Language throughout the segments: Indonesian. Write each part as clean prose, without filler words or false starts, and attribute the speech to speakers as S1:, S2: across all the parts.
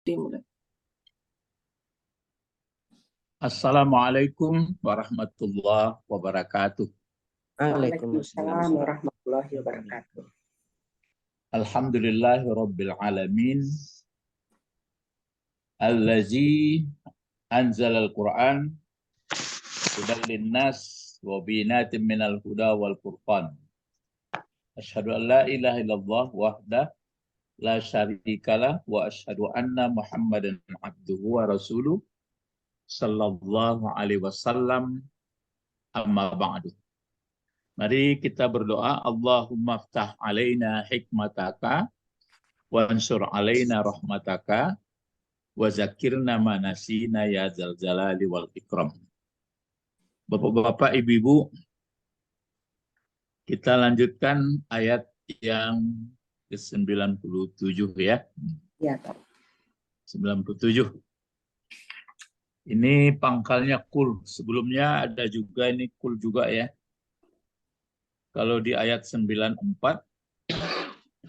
S1: Dimulai.
S2: Assalamualaikum warahmatullahi wabarakatuh.
S1: Waalaikumsalam warahmatullahi wabarakatuh.
S2: Alhamdulillahi rabbil alamin. Allazi anzalal Qur'an hudan linnas wa binatin minal huda wal furqan. Asyhadu an la ilaha illallah wahdah la syarikalah wa asyhadu anna Muhammadan abduhu wa rasuluh sallallahu alaihi wasallam, amma ba'du. Mari kita berdoa. Allahumma ftah alaina hikmataka wansur alaina rahmataka wa zakirna ma nasina ya dzal jalali wal ikram. Bapak-bapak, ibu-ibu, kita lanjutkan ayat yang ke-97 ya.
S1: Ya, Pak.
S2: 97. Ini pangkalnya kul. Sebelumnya ada juga ini kul juga ya. Kalau di ayat 94,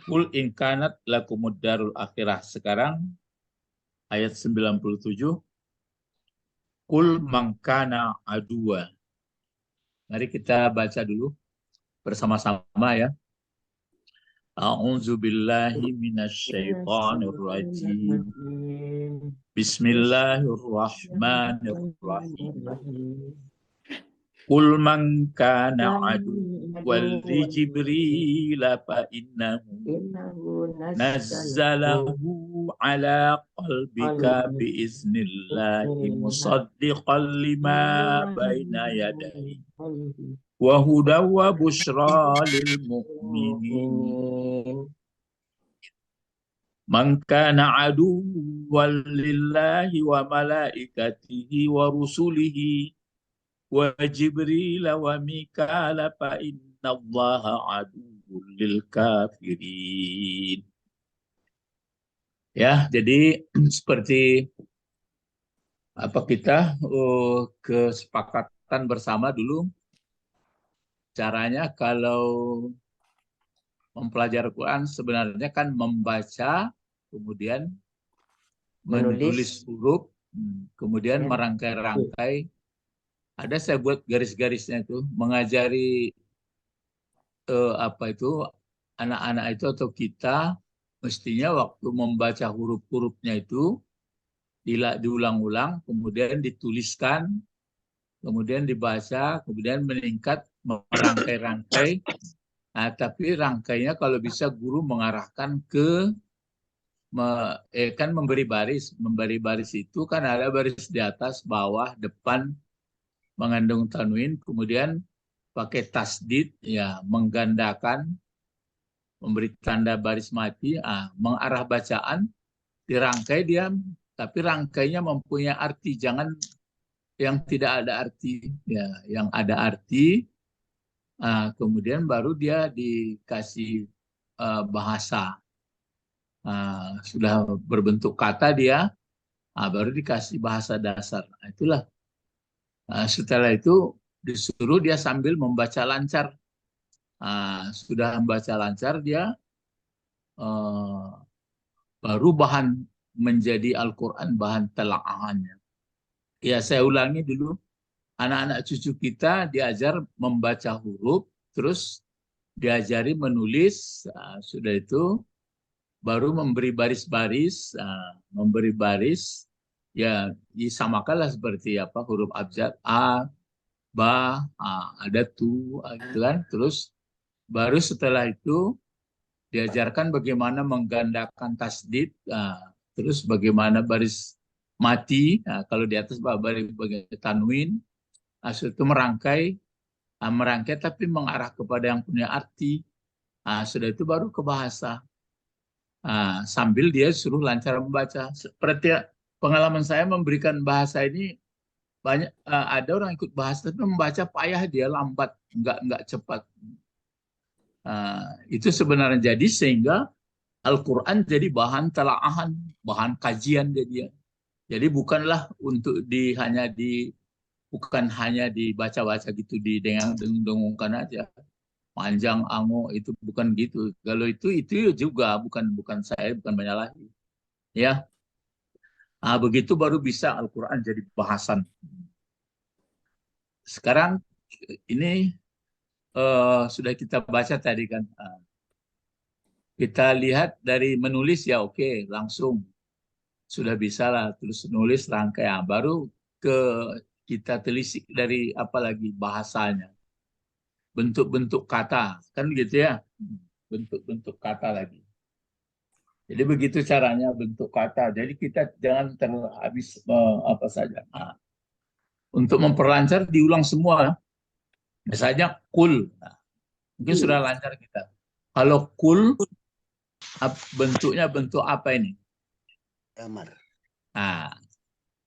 S2: kul in kanat lakumud darul akhirah. Sekarang ayat 97, kul mangkana adua. Mari kita baca dulu bersama-sama ya. A'udzu billahi minasyaitonir rajim. Bismillahirrahmanirrahim. Qul man kana aduwwan li Jibril fa innahu nazzalahu ala qalbika biiznillahi musaddiqan lima baina yadayhi wa hudaw wa busyra lil mu'minin. Man kana aduwwan lillahi wa malaikatihi wa rusulihi wa Jibril wa Mikala fa innallaha aduwwul lil kafirin. Ya, jadi seperti apa kita kesepakatan bersama dulu caranya kalau mempelajari Quran sebenarnya kan membaca, kemudian menulis huruf, kemudian merangkai-rangkai. Ada saya buat garis-garisnya itu, mengajari apa itu anak-anak itu atau kita mestinya waktu membaca huruf-hurufnya itu diulang-ulang, kemudian dituliskan, kemudian dibaca, kemudian meningkat, merangkai-rangkai. Nah, tapi rangkainya kalau bisa guru mengarahkan ke kan memberi baris itu kan ada baris di atas, bawah, depan, mengandung tanwin, kemudian pakai tasdid ya, menggandakan, memberi tanda baris mati, mengarah bacaan, dirangkai dia, tapi rangkainya mempunyai arti, jangan yang tidak ada arti ya, yang ada arti. Kemudian baru dia dikasih bahasa, sudah berbentuk kata dia, baru dikasih bahasa dasar. Itulah. Setelah itu disuruh dia sambil membaca lancar. Sudah membaca lancar dia, baru bahan menjadi Al-Quran, bahan telaahannya. Ya, saya ulangi dulu. Anak-anak cucu kita diajar membaca huruf, terus diajari menulis. Sudah itu baru memberi baris-baris, memberi baris, ya disamakanlah seperti apa huruf abjad, a, ba, ada tu, gitu kan. Terus baru setelah itu diajarkan bagaimana menggandakan tasdid, terus bagaimana baris mati, kalau di atas baris tanwin, itu merangkai tapi mengarah kepada yang punya arti. Sudah itu baru ke bahasa. Sambil dia suruh lancar membaca. Seperti pengalaman saya memberikan bahasa ini, banyak ada orang ikut bahasa tapi membaca payah, dia lambat, nggak cepat. Itu sebenarnya jadi sehingga Al-Quran jadi bahan telaahan, bahan kajian dia. Jadi bukanlah untuk bukan hanya dibaca-baca gitu, didengung-dengungkan aja. Panjang ango itu bukan gitu. Kalau itu juga bukan saya, bukan menyalahi. Ya. Begitu baru bisa Al-Quran jadi bahasan. Sekarang ini sudah kita baca tadi kan. Kita lihat dari menulis ya oke, langsung sudah bisa lah terus nulis rangkai. Baru ke kita telisik dari apa lagi bahasanya. Bentuk-bentuk kata, kan gitu ya. Bentuk-bentuk kata lagi. Jadi begitu caranya bentuk kata. Jadi kita jangan terlalu habis apa saja. Untuk memperlancar diulang semua. Misalnya kul. Mungkin sudah lancar kita. Kalau kul bentuknya bentuk apa ini?
S3: Amar.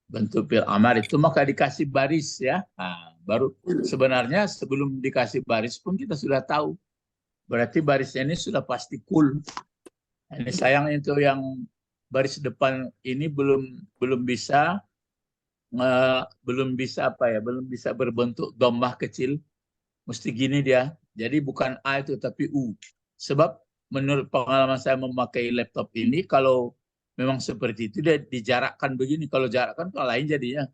S2: Bentuk fil amar itu maka dikasih baris ya. Baru sebenarnya sebelum dikasih baris pun kita sudah tahu. Berarti barisnya ini sudah pasti kul. Ini sayang itu yang baris depan ini belum bisa apa ya, belum bisa berbentuk dhammah kecil. Mesti gini dia. Jadi bukan A itu tapi U. Sebab menurut pengalaman saya memakai laptop ini, kalau memang seperti itu dia dijarakkan begini. Kalau jarakkan kalau lain jadinya.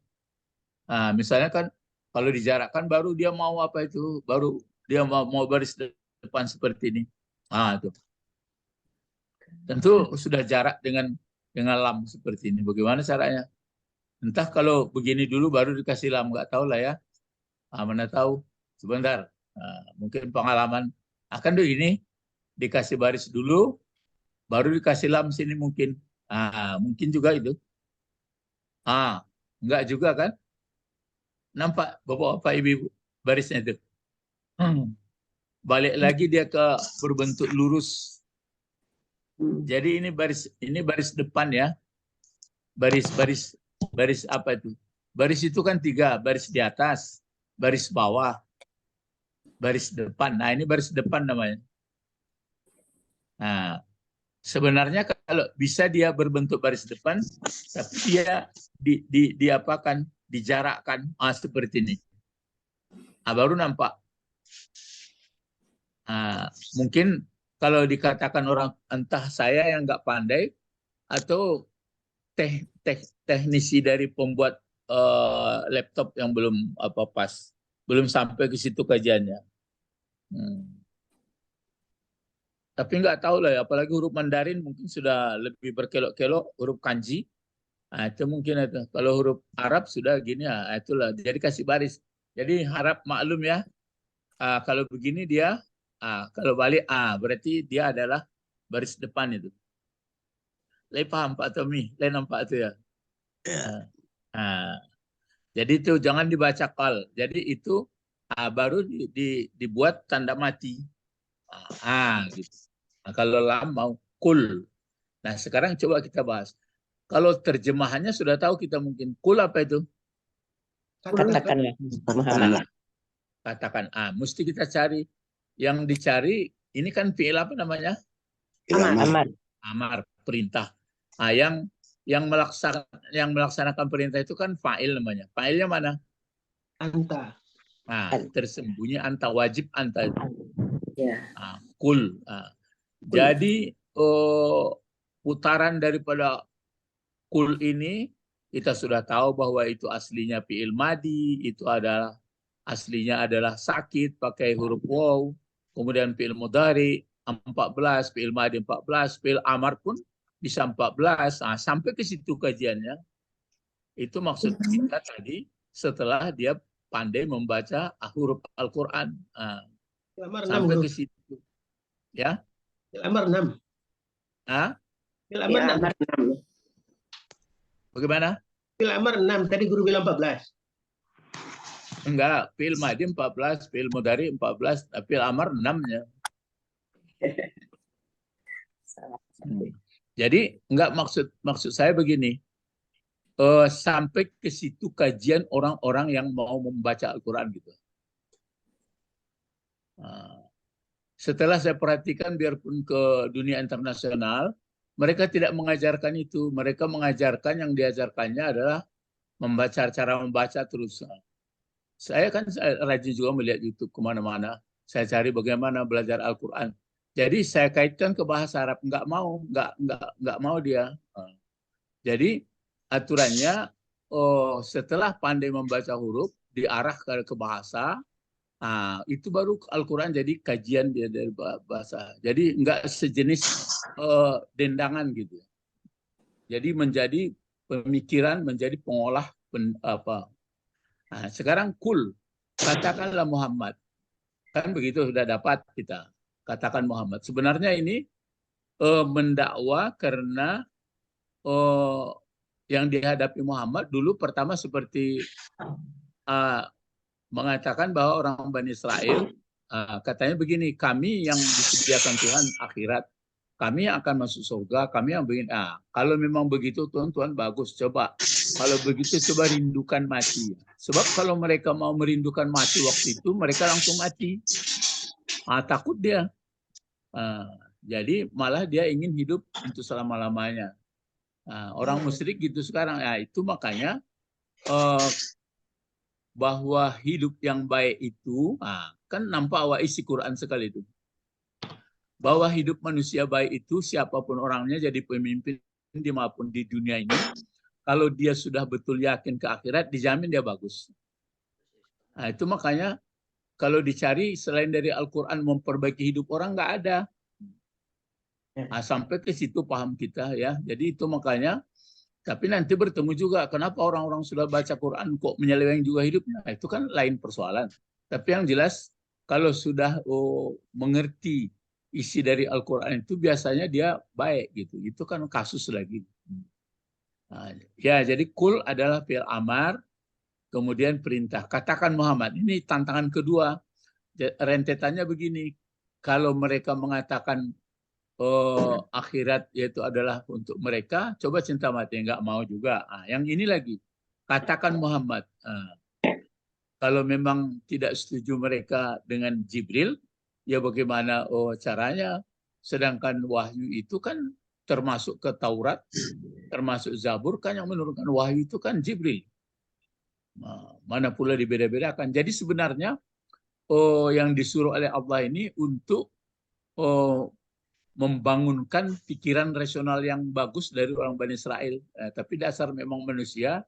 S2: Misalnya kan kalau dijarakkan baru dia mau apa itu, baru dia mau baris depan seperti ini. Itu. Tentu sudah jarak dengan lam seperti ini. Bagaimana caranya? Entah kalau begini dulu baru dikasih lam, nggak tahu lah ya. Mana tahu. Sebentar. Mungkin pengalaman akan tuh ini dikasih baris dulu, baru dikasih lam sini mungkin. Mungkin juga itu. Enggak juga kan? Nampak bapak-bapak ibu barisnya itu. Balik lagi dia ke berbentuk lurus. Jadi ini baris depan ya. Baris apa itu? Baris itu kan 3, baris di atas, baris bawah, baris depan. Nah, ini baris depan namanya. Sebenarnya kalau bisa dia berbentuk baris depan, tapi dia diapakan, dijarakkan seperti ini. Baru nampak. Mungkin kalau dikatakan orang entah saya yang nggak pandai atau teknisi dari pembuat laptop yang belum pas, belum sampai ke situ kajiannya. Tapi nggak tahu lah ya, apalagi huruf Mandarin mungkin sudah lebih berkelok-kelok, huruf kanji. Itu mungkin itu. Kalau huruf Arab sudah gini ya, itulah. Jadi kasih baris. Jadi harap maklum ya, kalau begini dia, kalau balik berarti dia adalah baris depan itu. Lai paham Pak Tommy? Lai nampak itu ya? Jadi itu jangan dibaca kal. Jadi itu baru dibuat tanda mati. Gitu. Kalau lam mau kul. Nah sekarang coba kita bahas. Kalau terjemahannya sudah tahu kita mungkin kul apa itu?
S1: Katakanlah Muhammad.
S2: Katakan. Mesti kita cari. Yang dicari ini kan fi'il apa namanya? Amar, perintah. Yang melaksanakan perintah itu kan fa'il namanya. Fa'ilnya mana?
S4: Anta.
S2: Tersembunyi anta, wajib anta itu. Kul. Jadi putaran daripada kul ini kita sudah tahu bahwa itu aslinya fi'il madi, itu aslinya adalah sakit pakai huruf waw, kemudian fi'il mudhari 14, fi'il madi 14, fi'il amar pun bisa 14. Sampai ke situ kajiannya. Itu maksud kita tadi setelah dia pandai membaca huruf Al-Quran. Sampai ke situ. Ya.
S4: Amar 6.
S1: Amar 6.
S2: Bagaimana?
S4: Amar 6. Tadi guru bilang 14.
S2: Enggak, fi'il madi 14, fi'il mudhari 14, fi'il amar 6-nya. Jadi enggak maksud saya begini. Sampai ke situ kajian orang-orang yang mau membaca Al-Quran gitu. Setelah saya perhatikan biarpun ke dunia internasional, mereka tidak mengajarkan itu. Mereka mengajarkan yang diajarkannya adalah cara membaca terus. Saya rajin juga melihat YouTube kemana-mana. Saya cari bagaimana belajar Al-Quran. Jadi saya kaitkan ke bahasa Arab. Nggak mau dia. Jadi aturannya setelah pandai membaca huruf diarah ke bahasa. Nah, itu baru Al-Quran jadi kajian dia dari bahasa. Jadi enggak sejenis dendangan gitu. Jadi menjadi pemikiran, menjadi pengolah apa. Nah, sekarang kul, katakanlah Muhammad. Kan begitu sudah dapat kita. Katakan Muhammad. Sebenarnya ini mendakwa karena yang dihadapi Muhammad dulu pertama seperti mengatakan bahwa orang Bani Israel katanya begini, kami yang disediakan Tuhan akhirat, kami yang akan masuk surga, kami yang begini. Kalau memang begitu Tuhan bagus, coba. Kalau begitu coba rindukan mati. Sebab kalau mereka mau merindukan mati waktu itu, mereka langsung mati. Takut dia. Jadi malah dia ingin hidup untuk selama-lamanya. Orang musyrik gitu sekarang. Itu makanya bahwa hidup yang baik itu, kan nampak awak isi Quran sekali itu. Bahwa hidup manusia baik itu siapapun orangnya jadi pemimpin dimanapun di dunia ini, kalau dia sudah betul yakin ke akhirat, dijamin dia bagus. Itu makanya kalau dicari selain dari Al-Quran memperbaiki hidup orang nggak ada. Sampai ke situ paham kita ya. Jadi itu makanya. Tapi nanti bertemu juga, kenapa orang-orang sudah baca Quran kok menyeleweng juga hidupnya? Itu kan lain persoalan. Tapi yang jelas, kalau sudah mengerti isi dari Al-Quran itu biasanya dia baik gitu. Itu kan kasus lagi. Ya, jadi kul adalah fi'il amar, kemudian perintah. Katakan Muhammad. Ini tantangan kedua. Rentetannya begini, kalau mereka mengatakan akhirat yaitu adalah untuk mereka, coba cinta mati, nggak mau juga. Yang ini lagi, katakan Muhammad. Kalau memang tidak setuju mereka dengan Jibril, ya bagaimana caranya? Sedangkan wahyu itu kan termasuk ke Taurat, termasuk Zabur, kan yang menurunkan wahyu itu kan Jibril. Mana pula dibeda-bedakan. Jadi sebenarnya yang disuruh oleh Allah ini untuk membangunkan pikiran rasional yang bagus dari orang Bani Israel. Tapi dasar memang manusia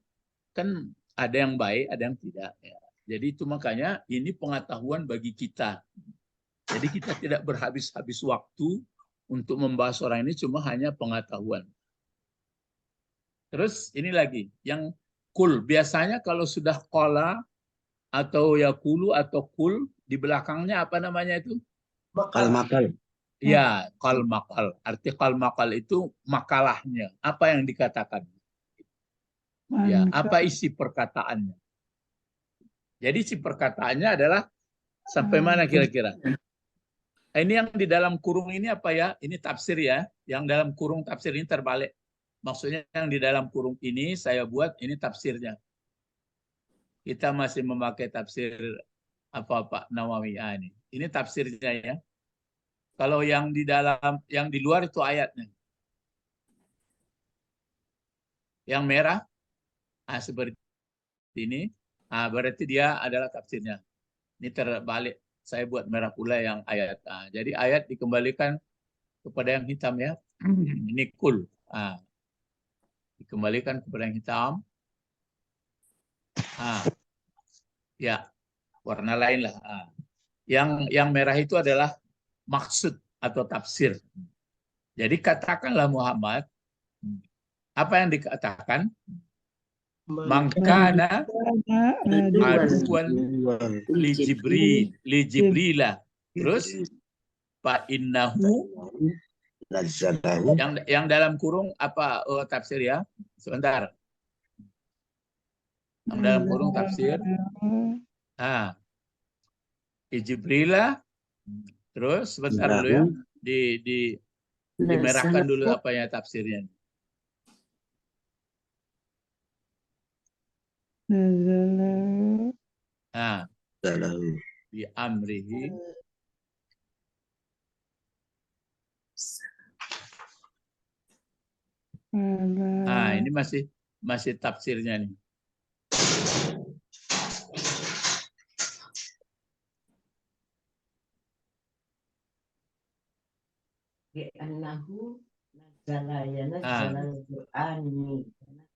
S2: kan ada yang baik, ada yang tidak. Ya. Jadi itu makanya ini pengetahuan bagi kita. Jadi kita tidak berhabis-habis waktu untuk membahas orang ini, cuma hanya pengetahuan. Terus ini lagi, yang kul. Biasanya kalau sudah kola atau yakulu atau kul, di belakangnya apa namanya itu?
S1: Makal.
S2: Ya, kal makal. Arti kal makal itu makalahnya. Apa yang dikatakan? Ya, apa isi perkataannya? Jadi isi perkataannya adalah sampai mana kira-kira? Ini yang di dalam kurung ini apa ya? Ini tafsir ya. Yang dalam kurung tafsir ini terbalik. Maksudnya yang di dalam kurung ini saya buat ini tafsirnya. Kita masih memakai tafsir apa Pak Nawawi ini. Ini tafsirnya ya. Kalau yang di dalam, yang di luar itu ayatnya. Yang merah, seperti ini, berarti dia adalah tafsirnya. Ini terbalik. Saya buat merah pula yang ayat. Jadi ayat dikembalikan kepada yang hitam ya. Ini kul. Dikembalikan kepada yang hitam. Ya, warna lain lah. Yang merah itu adalah maksud atau tafsir. Jadi katakanlah Muhammad, apa yang dikatakan? Mangkana aduan li Jibrila. Terus Pak Innahu yang dalam kurung apa tafsir ya? Sebentar. Yang dalam kurung tafsir. Jibrila. Terus sebentar dulu ya. Dimerahkan dulu apa ya tafsirnya. Di amrihi. Ini masih tafsirnya nih.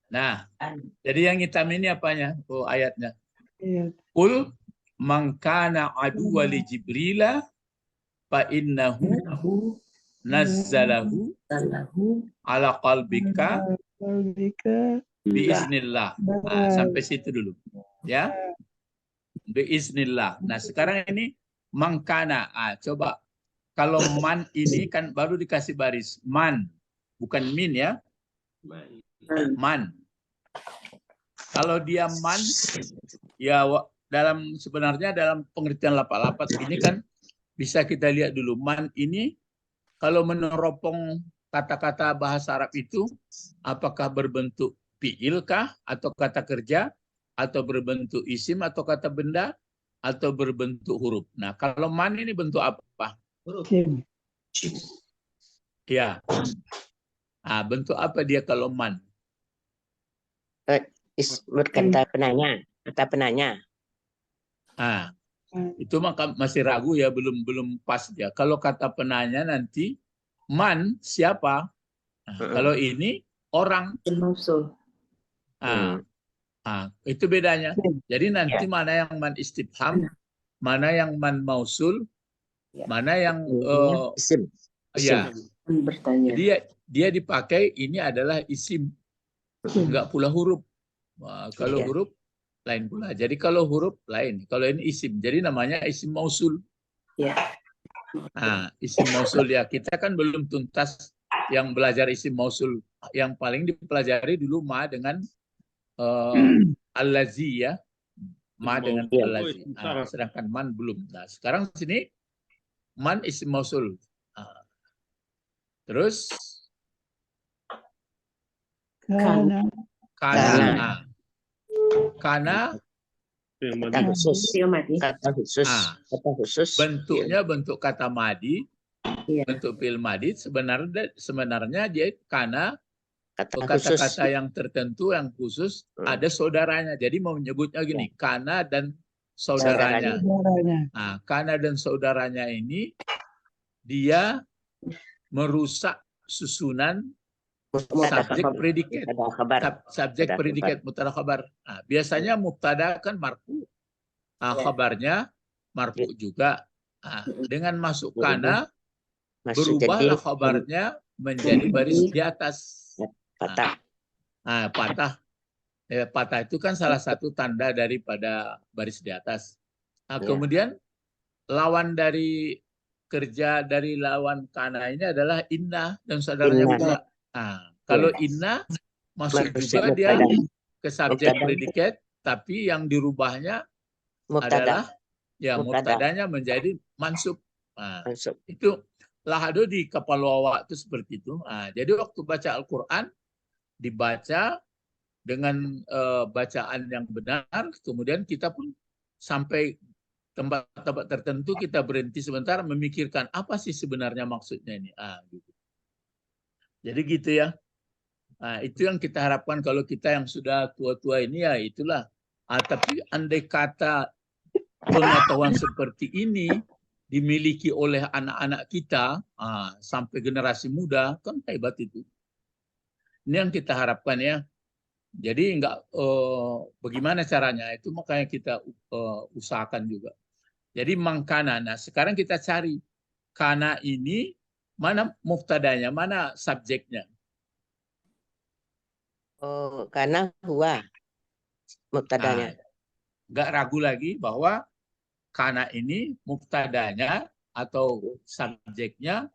S2: Nah, jadi yang hitam ini apanya? Oh, ayatnya.
S3: Iya.
S2: Qul man kana aduwwa li Jibrila fa innahu nazzalahu ala qalbika
S3: Qalbika.
S2: biiznillah. Nah, sampai situ dulu. Ya. Biiznillah. Nah, sekarang ini mangkana. Coba kalau man ini kan baru dikasih baris. Man. Bukan min ya. Man. Kalau dia man, ya sebenarnya dalam pengertian lapak-lapak ini kan bisa kita lihat dulu. Man ini kalau meneropong kata-kata bahasa Arab itu, apakah berbentuk fi'il kah, atau kata kerja, atau berbentuk isim, atau kata benda, atau berbentuk huruf. Nah, kalau man ini bentuk apa?
S3: Sim.
S2: Ya. Nah, bentuk apa dia kalau man?
S1: Kata penanya. Kata penanya.
S2: Nah, itu maka masih ragu ya, belum pas dia. Kalau kata penanya nanti man siapa? Nah, kalau ini orang. Itu bedanya. Jadi nanti mana yang man istifham, mana yang man mausul, mana yang
S1: Isim.
S2: ya. Bertanya. Dia dipakai ini adalah isim, enggak pula huruf. Nah, kalau huruf lain pula. Jadi kalau huruf lain, kalau ini isim. Jadi namanya isim mausul. Nah, isim mausul ya, kita kan belum tuntas yang belajar isim mausul. Yang paling dipelajari dulu ma dengan allazi ya. Ma dengan allazi. Nah, sedangkan man belum. Nah, sekarang sini man isim mausul. Nah, terus
S3: Kana.
S2: Karena
S1: Kata khusus. Kata khusus. Kata khusus.
S2: Bentuknya bentuk kata madi, bentuk fi'il madi. Sebenarnya dia karena kata-kata yang tertentu yang khusus ada saudaranya. Jadi mau menyebutnya gini, kana dan saudaranya. Nah, kana dan saudaranya ini dia merusak susunan subjek predikat. Subjek predikat mubtada khabar. Nah, biasanya mubtada kan marfu. Khabarnya marfu juga. Nah, dengan masuk kana berubahlah khabarnya menjadi baris di atas.
S1: Patah.
S2: Nah, patah. Patah itu kan salah satu tanda daripada baris di atas. Nah, kemudian lawan dari kerja dari lawan kana ini adalah inna dan saudaranya pula. Nah, kalau inna masuk juga dia ke subjek predikat, tapi yang dirubahnya adalah mubtadanya menjadi mansub. Nah, itu lahado di kapal wawa itu seperti itu. Nah, jadi waktu baca Al-Quran dibaca dengan bacaan yang benar, kemudian kita pun sampai tempat-tempat tertentu kita berhenti sebentar memikirkan apa sih sebenarnya maksudnya ini. Gitu. Jadi gitu ya. Nah, itu yang kita harapkan kalau kita yang sudah tua-tua ini ya itulah. Tapi andai kata pengetahuan seperti ini dimiliki oleh anak-anak kita sampai generasi muda, kan hebat itu. Ini yang kita harapkan ya. Jadi bagaimana caranya itu makanya kita usahakan juga. Jadi mangkana. Nah, sekarang kita cari kana ini mana muftadanya, mana subjeknya.
S1: Karena huwa muftadanya.
S2: Nggak ragu lagi bahwa kana ini muftadanya atau subjeknya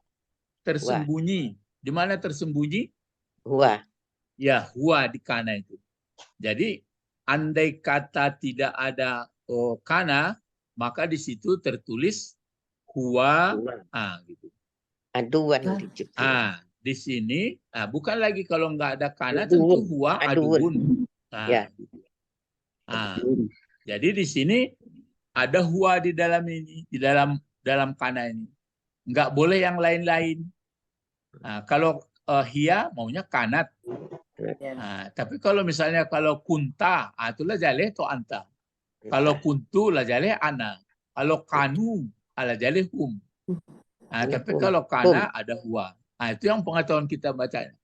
S2: tersembunyi. Di mana tersembunyi?
S1: Huwa.
S2: Ya, huwa di kana itu. Jadi andai kata tidak ada kana, maka di situ tertulis huwa. Gitu.
S1: Aduan.
S2: Di sini bukan lagi kalau nggak ada kana tentu huwa aduun. Gitu. Jadi di sini ada huwa di dalam ini, di dalam kana ini. Nggak boleh yang lain-lain. Kalau hiya maunya kanat. Tapi kalau misalnya kalau kunta, itulah jaleh to anta. Kalau kuntu lah jaleh ana. Kalau kanu ala jaleh hum. Tapi kalau kana ada huwa. Itu yang pengetahuan kita bacanya.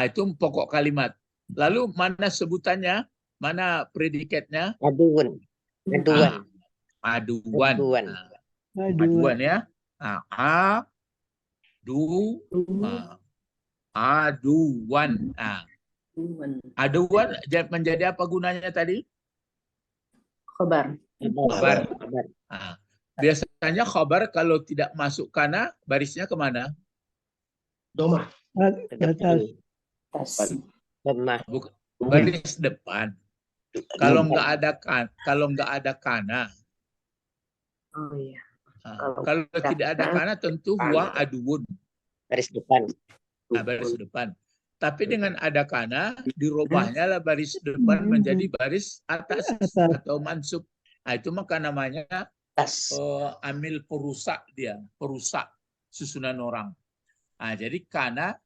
S2: Itu pokok kalimat. Lalu mana sebutannya? Mana predikatnya?
S1: Aduan. Aduan.
S2: Aduan.
S1: Aduan.
S2: Aduan ya. Aduan. Aduan menjadi apa gunanya tadi?
S5: Khobar.
S2: Khobar. Biasanya khobar kalau tidak masuk kana, barisnya kemana?
S4: Domah.
S3: Atas.
S2: Bukan, baris depan. Kalau nggak ada kana.
S5: Oh iya.
S2: Kalau tidak ada kana tentu huwa aduun.
S1: Baris depan.
S2: Baris depan. Tapi dengan ada kana, dirubahnya lah baris depan menjadi baris atas atau mansub. Itu maka namanya amil perusak dia, perusak susunan orang. Jadi kana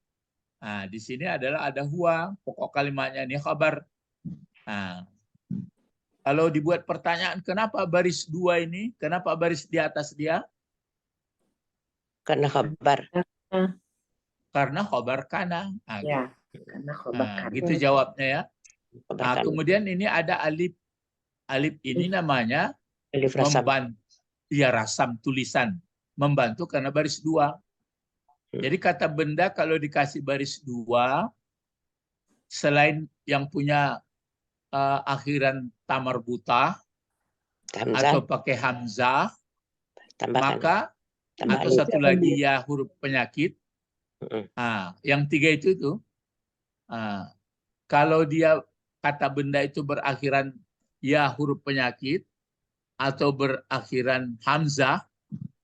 S2: di sini adalah ada huwa, pokok kalimatnya ini khabar. Kalau dibuat pertanyaan, kenapa baris dua ini? Kenapa baris di atas dia?
S1: Karena khabar.
S2: Karena khobar kana.
S5: Ya, karena khobar kana.
S2: Gitu jawabnya ya. Kemudian ini ada alif. Alif ini namanya
S1: alif rasam.
S2: Rasam tulisan. Membantu karena baris dua. Jadi kata benda kalau dikasih baris dua, selain yang punya akhiran tamarbutah atau pakai hamzah, maka atau satu lagi ya huruf penyakit. Yang tiga itu tuh, kalau dia kata benda itu berakhiran ya huruf penyakit atau berakhiran hamzah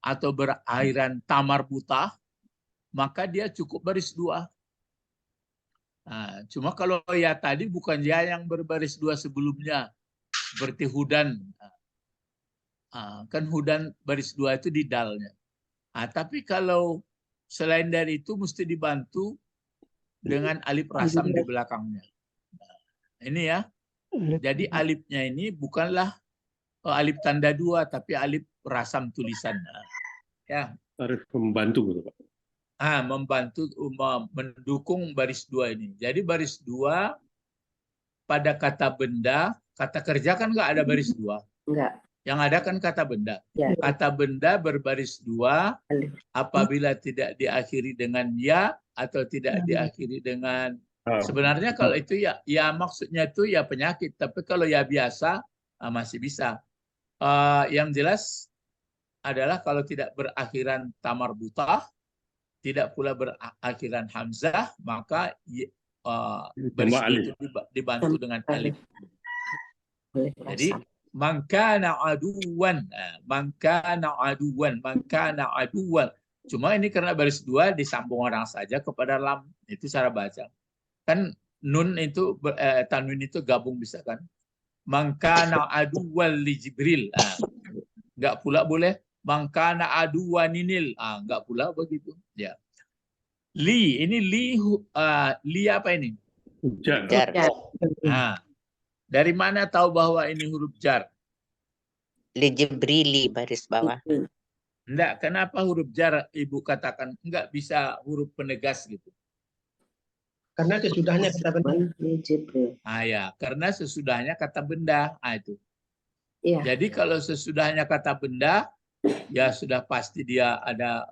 S2: atau berakhiran tamarbutah, maka dia cukup baris dua. Cuma kalau ya tadi bukan ya yang berbaris dua sebelumnya, seperti hudan, kan hudan baris dua itu di dalnya. Tapi kalau selain dari itu mesti dibantu dengan alif rasam di belakangnya. Ini ya. Jadi alifnya ini bukanlah alif tanda dua, tapi alif rasam tulisan. Ya.
S6: Harus membantu, gitu, Pak.
S2: Membantu, mendukung baris dua ini. Jadi baris dua pada kata benda, kata kerja kan nggak ada baris dua.
S5: Enggak.
S2: Yang ada kan kata benda.
S5: Ya.
S2: Kata benda berbaris dua apabila tidak diakhiri dengan ya atau tidak diakhiri dengan sebenarnya kalau itu ya maksudnya itu ya penyakit, tapi kalau ya biasa masih bisa. Yang jelas adalah kalau tidak berakhiran tamarbutah, tidak pula berakhiran hamzah, maka baris itu dibantu dengan alif. Jadi mangkana aduwan, mangkana aduwan. Cuma ini karena baris dua disambung orang saja kepada lam, itu cara baca. Kan nun itu tanwin itu gabung bisa kan? Mangkana aduwan li Jibril, nggak pula boleh mangkana aduwaninil, nggak pula begitu. Ya. Li ini li apa ini?
S6: Jar.
S2: Dari mana tahu bahwa ini huruf jar?
S1: Li Jibrili baris bawah.
S2: Enggak, kenapa huruf jar Ibu katakan enggak bisa huruf penegas gitu?
S4: Karena sesudahnya kata benda.
S2: Ya, karena sesudahnya kata benda. Itu.
S5: Ya.
S2: Jadi kalau sesudahnya kata benda, ya sudah pasti dia ada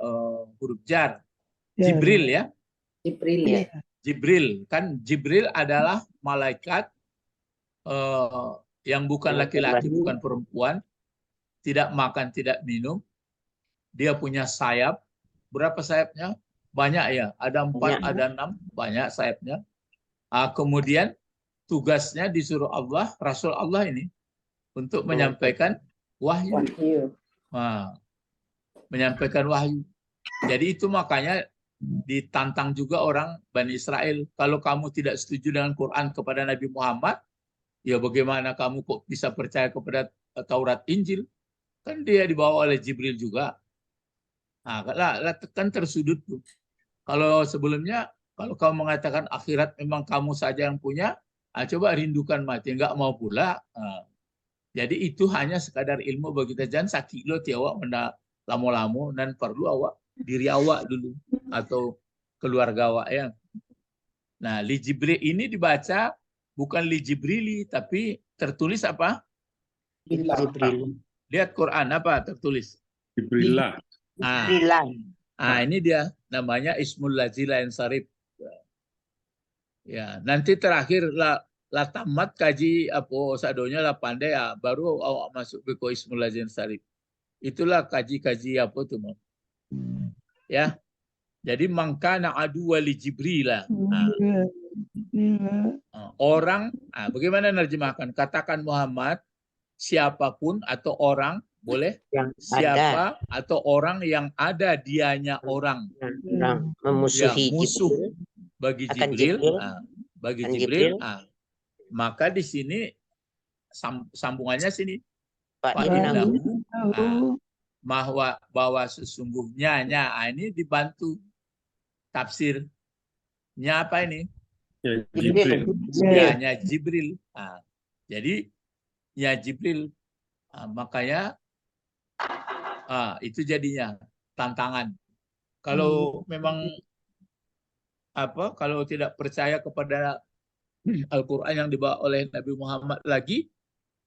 S2: huruf jar. Jibril ya.
S5: Jibril ya.
S2: Jibril, kan Jibril adalah malaikat yang bukan laki-laki, bukan perempuan, tidak makan, tidak minum. Dia punya sayap. Berapa sayapnya? Banyak ya. Ada 4, ada 6. Banyak sayapnya. Kemudian tugasnya disuruh Allah, Rasul Allah ini, untuk menyampaikan wahyu. Menyampaikan wahyu. Jadi itu makanya ditantang juga orang Bani Israel. Kalau kamu tidak setuju dengan Quran kepada Nabi Muhammad, ya bagaimana kamu kok bisa percaya kepada Taurat Injil? Kan dia dibawa oleh Jibril juga. Kan tersudut tuh. Kalau sebelumnya, kalau kamu mengatakan akhirat memang kamu saja yang punya, coba rindukan mati. Enggak mau pula. Jadi itu hanya sekadar ilmu bagi kita. Jangan sakit lo tiawak menda lamo-lamo dan perlu awak diri awak dulu atau keluarga awak ya. Nah, li Jibril ini dibaca bukan li Jibrili, tapi tertulis apa?
S5: Jibril.
S2: Lihat Quran apa tertulis?
S6: Jibrillah.
S2: Ini dia namanya Ismul Ladzi la yansarif. Ya, nanti terakhir la tamat kaji apa sadonya la pandai ya, baru awak masuk ke Ismul Ladzi la yansarif. Itulah kaji-kaji apa tuh, Mam. Ya. Jadi mangkana adu wali Jibril lah. Orang, bagaimana nerjemahkan? Katakan Muhammad, siapapun atau orang, boleh?
S1: Yang
S2: Siapa atau orang yang ada dianya orang.
S1: memusuhi
S2: musuh
S1: Jibril.
S2: bagi
S1: Akan
S2: Jibril.
S1: Jibril.
S2: Bagi
S1: Akan
S2: Jibril.
S1: Jibril.
S2: Maka di sini sambungannya sini.
S1: Pak
S2: Fa'innahu, bahwa sesungguhnya ini dibantu tafsirnya apa ini?
S6: Ya, Jibril.
S2: Ya Jibril. Jadi ya Jibril. Makanya itu jadinya tantangan. Kalau memang kalau tidak percaya kepada Al-Quran yang dibawa oleh Nabi Muhammad lagi,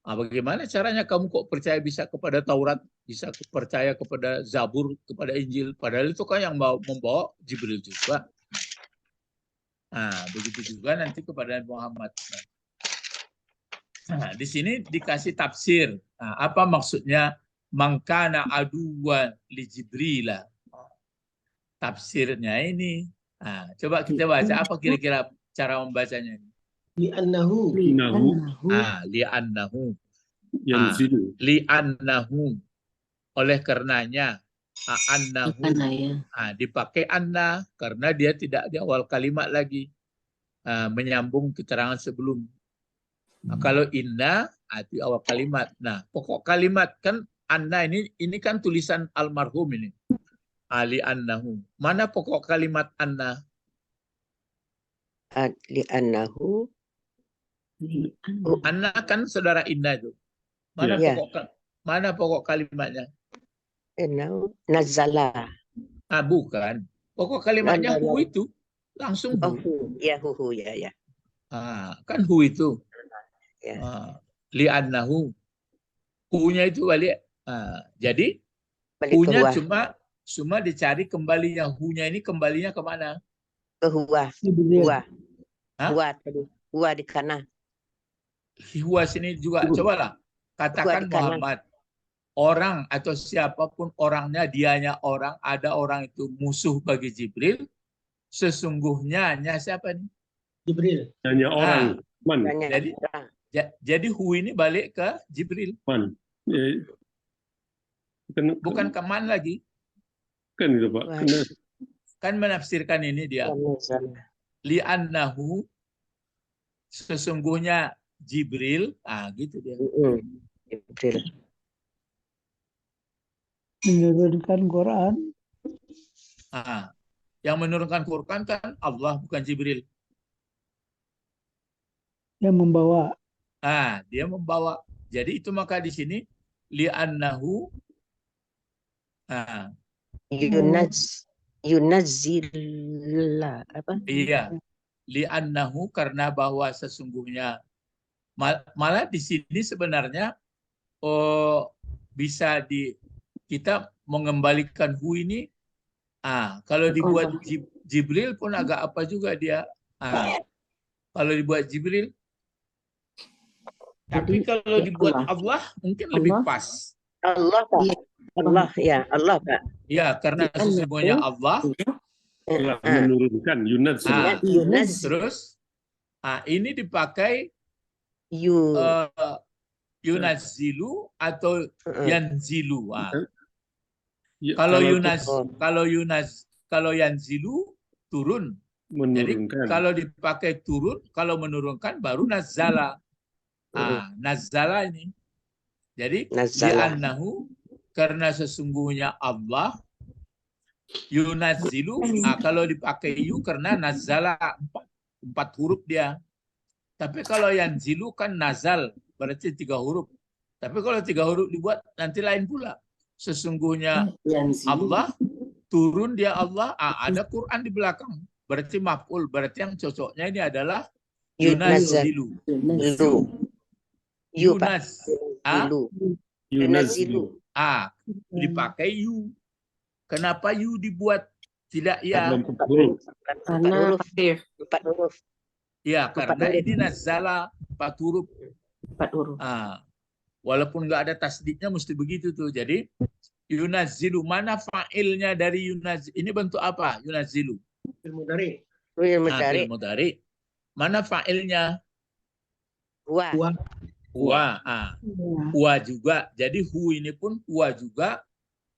S2: bagaimana caranya kamu kok percaya bisa kepada Taurat, bisa percaya kepada Zabur, kepada Injil, padahal itu kan yang membawa Jibril juga. Begitu juga nanti kepada Nabi Muhammad. Di sini dikasih tafsir. Apa maksudnya mangkana aduwan li Jibril? Tafsirnya ini. Coba kita baca apa kira-kira cara membacanya ini.
S4: Li'annahu.
S2: Li'annahu.
S6: Yanzilu.
S2: Li'annahu. Oleh karenanya. Annahu. Dipakai anna karena dia tidak di awal kalimat lagi. Menyambung keterangan sebelum. Kalau inna di awal kalimat. Nah, pokok kalimat kan anna ini kan tulisan almarhum ini. Ali annahu. Mana pokok kalimat anna?
S1: Li annahu.
S2: Anna kan saudara inna itu. Mana pokok kalimatnya?
S1: Nazala.
S2: Bukan. Pokok kalimatnya hu itu. Langsung hu.
S1: Ya hu ya.
S2: Kan hu itu.
S1: Ya.
S2: Li'annahu. Hu-nya itu balik. Jadi
S1: Balik
S2: hu-nya
S1: ke
S2: cuma dicari kembalinya. Hu-nya ini kembalinya kemana?
S1: ke huwa. Huwa tadi. Huwa di kanan.
S2: Huwa sini juga. Cobalah. Katakan Muhammad. Orang atau siapapun orangnya, dianya orang, ada orang itu musuh bagi Jibril. Sesungguhnya siapa nih?
S4: Jibril.
S6: Hanya orang. Man.
S2: Jadi hu ini balik ke Jibril.
S6: Man.
S2: Bukan ke man lagi.
S6: Kan itu Pak.
S2: Kan menafsirkan ini dia. Li'annahu. Sesungguhnya Jibril. Gitu dia.
S1: Jibril.
S3: Menurunkan Quran.
S2: Yang menurunkan Quran kan Allah, bukan Jibril.
S3: Yang membawa.
S2: Dia membawa. Jadi itu maka di sini li'annahu
S1: yunazzillah apa?
S2: Iya. Li'annahu karena bahwa sesungguhnya malah di sini sebenarnya bisa kita mengembalikan hu ini kalau dibuat Jibril pun agak apa juga dia. Kalau dibuat Jibril. Tapi kalau dibuat Allah mungkin lebih pas.
S1: Allah Pak. Allah ya, Allah Pak.
S2: Ya, karena sesungguhnya Allah
S6: menurunkan
S2: terus ini dipakai yunazzilu atau yanzilu. Kalau yanzilu turun. Jadi kalau dipakai turun, kalau menurunkan baru nazzala. Nazzala ini. Jadi li'annahu karena sesungguhnya Allah yunazzilu. Kalau dipakai yu karena nazzala 4 huruf dia. Tapi kalau yanzilu kan nazal berarti 3 huruf. Tapi kalau 3 huruf dibuat nanti lain pula. Sesungguhnya Allah turun dia Allah. Ada Quran di belakang. berarti maf'ul. Berarti yang cocoknya ini adalah
S1: Yunazzilu.
S2: Yunazzilu.
S1: Yu, Pak.
S2: Yunaz. Ah,
S1: Yunazzilu.
S2: dipakai yu. Kenapa yu dibuat tidak ya?
S1: Karena empat huruf.
S2: Ya, karena ini nazala 4 huruf.
S1: 4 huruf.
S2: Walaupun nggak ada tasdidnya mesti begitu tuh. Jadi yunazzilu, mana fa'ilnya dari yunazzilu? Ini bentuk apa? Yunazzilu.
S4: Mudhari.
S1: Fi'il
S2: Mudhari. Mana fa'ilnya?
S1: Huwa.
S2: Huwa. Huwa juga. Jadi hu ini pun huwa juga.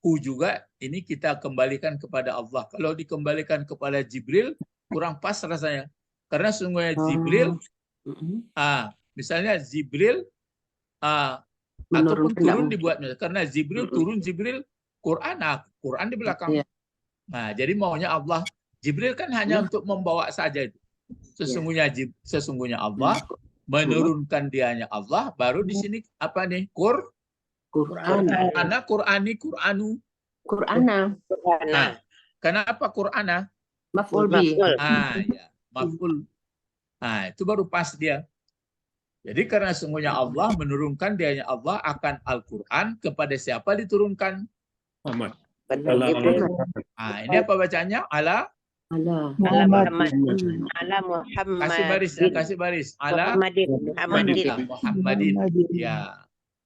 S2: Hu juga ini kita kembalikan kepada Allah. Kalau dikembalikan kepada Jibril kurang pas rasanya. Karena sungguhnya Jibril, misalnya Jibril ataupun turun dibuatnya. Karena Jibril turun, Jibril Quran, Quran di belakang. Nah, jadi maunya Allah. Jibril kan hanya untuk membawa saja itu. Sesungguhnya Allah menurunkan dianya Allah. Baru di sini apa nih? Qur'an. Qur'ani, Qur'anu.
S1: Qur'ana.
S2: Nah, kenapa Qur'ana?
S1: Maf'ul bi.
S2: Ya, maf'ul. Nah, itu baru pas dia. Jadi karena sungguhnya Allah menurunkan dianya Allah akan Al-Quran kepada siapa diturunkan?
S6: Muhammad.
S2: Ini apa bacanya? Ala
S1: Muhammad.
S2: Kasih baris. Ala Muhammadin. Ya.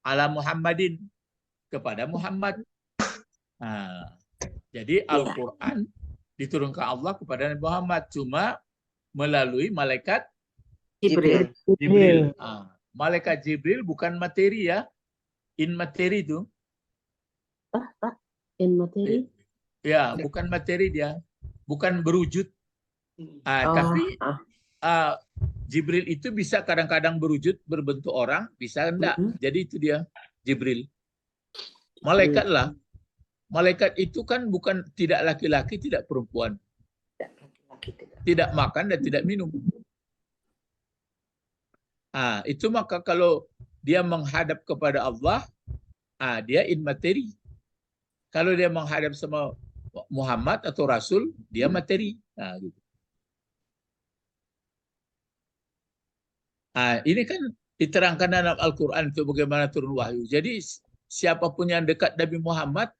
S2: Ala Muhammadin, kepada Muhammad. Jadi Al-Quran diturunkan Allah kepada Nabi Muhammad cuma melalui malaikat
S1: Jibril.
S2: Malaikat Jibril bukan materi ya. In materi itu.
S1: In materi?
S2: Ya, bukan materi dia. Bukan berwujud. Tapi Jibril itu bisa kadang-kadang berwujud berbentuk orang, bisa enggak. Jadi itu dia Jibril. Malaikat lah. Malaikat itu kan bukan tidak laki-laki, tidak perempuan. Tidak makan dan tidak minum. Itu maka kalau dia menghadap kepada Allah, dia in materi. Kalau dia menghadap sama Muhammad atau Rasul, dia materi. Gitu. Ini kan diterangkan dalam Al-Quran itu bagaimana turun wahyu. Jadi siapapun yang dekat Nabi Muhammad,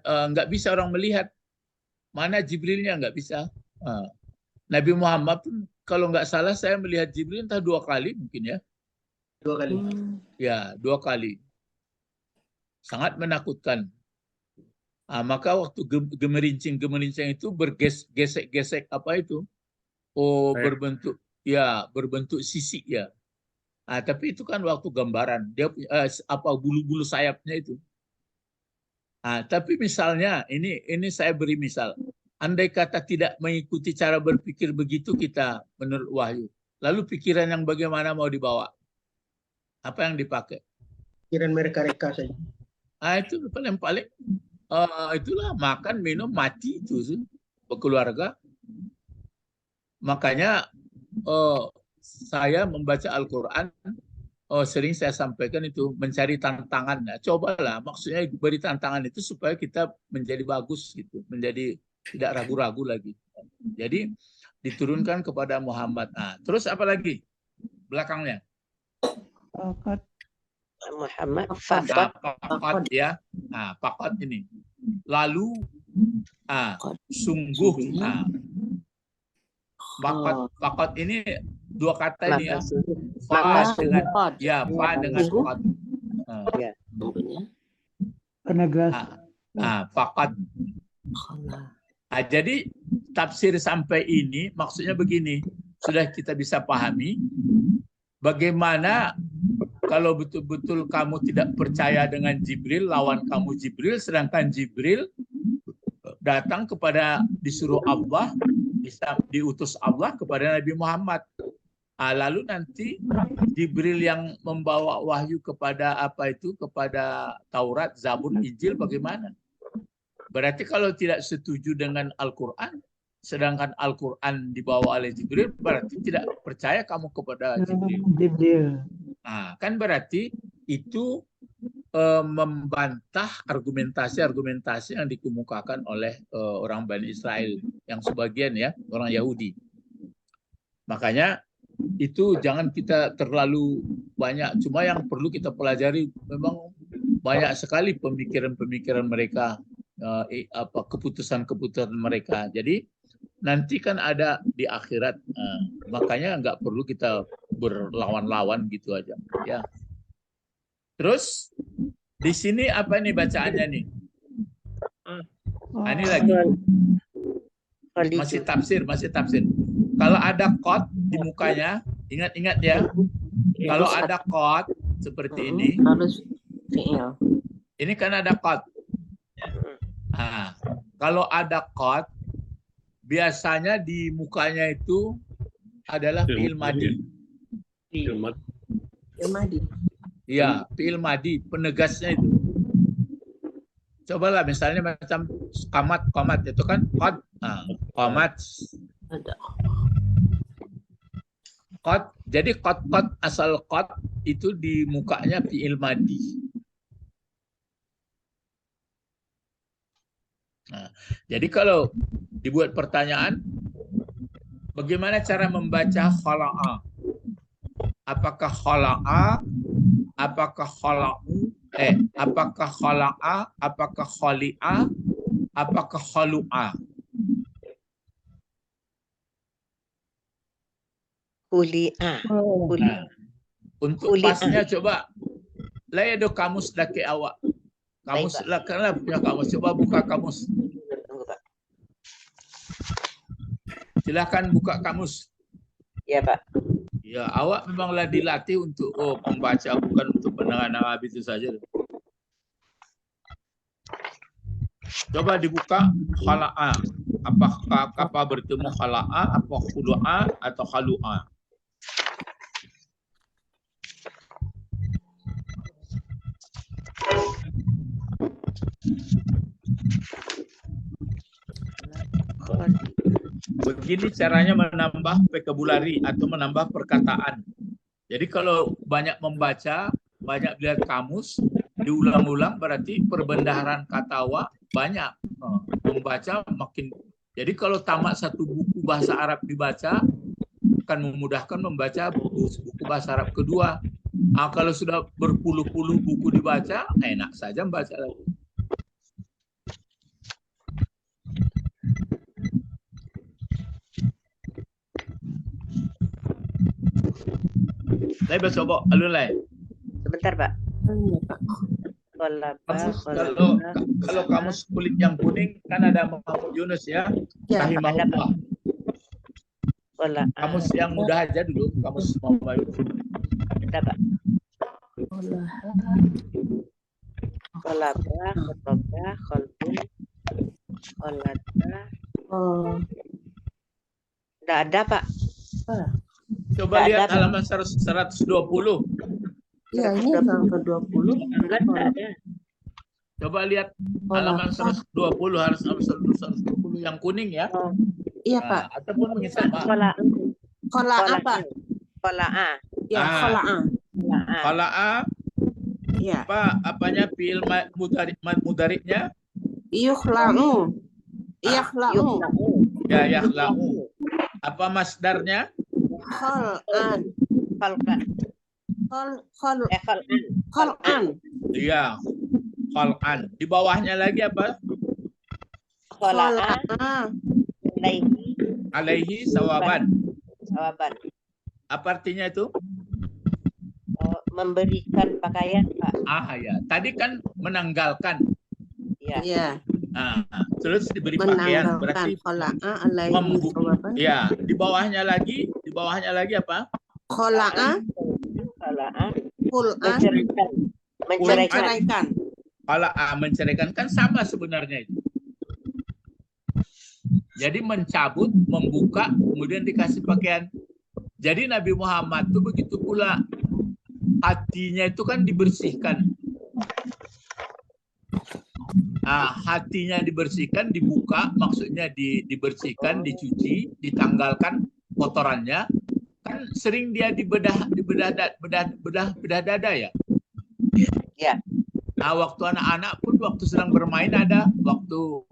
S2: nggak bisa orang melihat. Mana Jibrilnya nggak bisa. Nabi Muhammad pun kalau nggak salah saya melihat Jibril entah 2 kali mungkin ya.
S4: 2 kali.
S2: Ya, 2 kali. Sangat menakutkan. Maka waktu gemerincing itu bergesek-gesek apa itu? Berbentuk sisik ya. Tapi itu kan waktu gambaran dia bulu-bulu sayapnya itu. Tapi misalnya ini saya beri misal. Andai kata tidak mengikuti cara berpikir begitu kita menurut wahyu. Lalu pikiran yang bagaimana mau dibawa? Apa yang dipakai?
S4: Pikiran mereka-reka saja.
S2: Itu paling itulah makan, minum, mati itu berkeluarga. Makanya saya membaca Al-Quran, sering saya sampaikan itu mencari tantangan. Cobalah, maksudnya beri tantangan itu supaya kita menjadi bagus gitu, menjadi tidak ragu-ragu lagi. Jadi diturunkan kepada Muhammad. Terus apa lagi belakangnya?
S1: Muhammad.
S2: Faqat ya. Faqat ini. Lalu sungguh. Faqat ini 2 kata ini ya. Fa dengan faqat.
S3: Penegas.
S2: Faqat. Jadi tafsir sampai ini maksudnya begini, sudah kita bisa pahami bagaimana kalau betul-betul kamu tidak percaya dengan Jibril, lawan kamu Jibril, sedangkan Jibril datang kepada disuruh Allah, diutus Allah kepada Nabi Muhammad. Lalu nanti Jibril yang membawa wahyu kepada kepada Taurat, Zabur, Injil bagaimana? Berarti kalau tidak setuju dengan Al-Quran, sedangkan Al-Quran dibawa oleh Jibril, berarti tidak percaya kamu kepada Jibril. Kan berarti itu membantah argumentasi-argumentasi yang dikemukakan oleh orang Bani Israel yang sebagian ya orang Yahudi. Makanya itu jangan kita terlalu banyak. Cuma yang perlu kita pelajari memang banyak sekali pemikiran-pemikiran mereka, keputusan-keputusan mereka. Jadi nanti kan ada di akhirat, makanya nggak perlu kita berlawan-lawan gitu aja. Ya. Terus di sini apa nih bacaannya nih? Ini lagi masih tafsir. Kalau ada qad di mukanya, ingat-ingat ya. Kalau ada qad seperti ini,
S5: harus fi'il.
S2: ini kan ada qad. Nah, kalau ada qad, biasanya di mukanya itu adalah fi'il madi.
S6: Fi'il madi.
S5: Fi'il madi.
S2: Iya, fi'il madi, penegasnya itu. Cobalah misalnya macam qamat itu kan qad. Qamat.
S5: Ada.
S2: Qad. Jadi qad asal qad itu di mukanya fi'il madi. Nah, jadi kalau dibuat pertanyaan, bagaimana cara membaca khala'a? Apakah khala'a? Apakah khala'u? Apakah khala'a? Apakah khali'a? Apakah khalu'a?
S5: Kuli'a.
S2: Nah, untuk pasnya coba layado kamus laki awak. Kamus lah punya kamus. Coba buka kamus. Silakan buka kamus.
S5: Ya, Pak.
S2: Ya, awak memanglah dilatih untuk membaca, bukan untuk menangan itu saja. Coba dibuka khala'a. Apakah kapa bertemu khala'a, apa khulu'a atau khalu'a? Begini caranya menambah vocabulary atau menambah perkataan. Jadi kalau banyak membaca, banyak lihat kamus, diulang-ulang berarti perbendaharaan kata awak banyak. Membaca makin. Jadi kalau tamat satu buku bahasa Arab dibaca, akan memudahkan membaca buku bahasa Arab kedua. Kalau sudah berpuluh-puluh buku dibaca, enak saja membaca lagi. Saya bercoba alun lain.
S5: Sebentar, Pak.
S2: Kalau kamus kulit yang kuning kan ada Muhammad Yunus ya. Rahimahullah. Kamus yang mudah aja dulu, kamus Muhammad Yunus.
S5: Ada, Pak. Kolabah, kolbun, kolada. Tidak ada, Pak.
S2: Coba lihat halaman 120.
S5: Ya, ini halaman ke-20. Enggak ada.
S2: Coba lihat halaman 120, harus 120 yang kuning ya.
S5: Iya, Pak.
S2: Ataupun sama.
S5: Khala'a, Pak. Khala'a. Ya, khala'a.
S2: Khala'a.
S5: Iya.
S2: Apanya fi'il mudhari'nya?
S5: Yukhla'u. Yakhla'u.
S2: Ya, yakhla'u. Apa masdarnya?
S5: Khal'an. Khal'an.
S2: Iya. Khal'an. Di bawahnya lagi apa?
S5: Khala'a.
S2: Alaihi sawaban.
S5: Sawaban.
S2: Apa artinya itu?
S5: Memberikan pakaian, Pak.
S2: Ya. Tadi kan menanggalkan.
S5: Iya.
S2: Terus diberi pakaian berarti
S5: khala'a alaihi sawaban.
S2: Ya, di bawahnya lagi apa?
S5: Khala'a. Menceraikan.
S2: Khala'a menceraikan kan sama sebenarnya itu. Jadi mencabut, membuka, kemudian dikasih pakaian. Jadi Nabi Muhammad itu begitu pula hatinya itu kan dibersihkan. Hatinya dibersihkan, dibuka, maksudnya dibersihkan, dicuci, ditanggalkan kotorannya. Kan sering dia bedah dada ya.
S5: Ya.
S2: Nah, waktu anak-anak pun waktu sedang bermain ada, waktu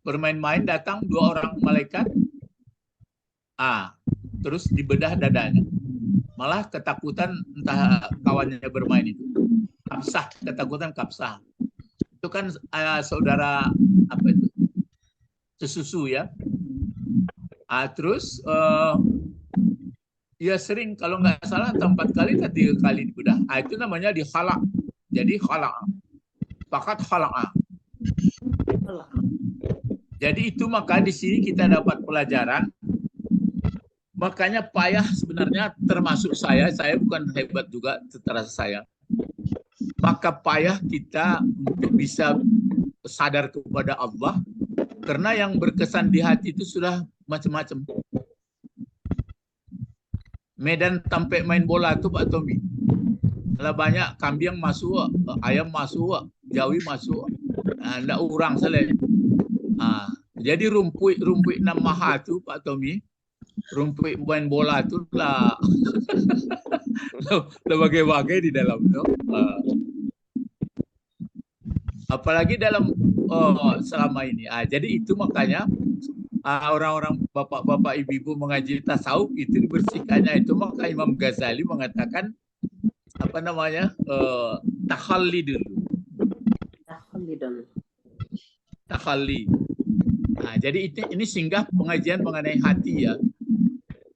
S2: bermain-main datang 2 orang malaikat, terus dibedah dadanya. Malah ketakutan entah kawannya bermain itu. Kapsah, ketakutan kapsah. Itu kan saudara apa itu? Sesusu ya. Terus ya sering kalau nggak salah 4 kali atau 3 kali dibedah. Itu namanya dikhalaq. Jadi khalaq. Fakat khalaq. Jadi itu maka di sini kita dapat pelajaran. Makanya payah sebenarnya termasuk saya bukan hebat juga terasa saya. Maka payah kita untuk bisa sadar kepada Allah karena yang berkesan di hati itu sudah macam-macam. Medan sampai main bola tuh Pak Tommy. Kalau banyak kambing masuk, ayam masuk, jawi masuk, ndak urang selesai. Jadi rumput enam maha tu Pak Tommy, rumput main bola tu lah, bagai-bagai di dalam tu. Apalagi dalam selama ini. Jadi itu makanya orang-orang bapak-bapak ibu-ibu mengaji tasawuf itu dibersihkannya itu. Maka Imam Ghazali mengatakan apa namanya takhalli dulu. Takhalli. Jadi ini singgah pengajian mengenai hati ya.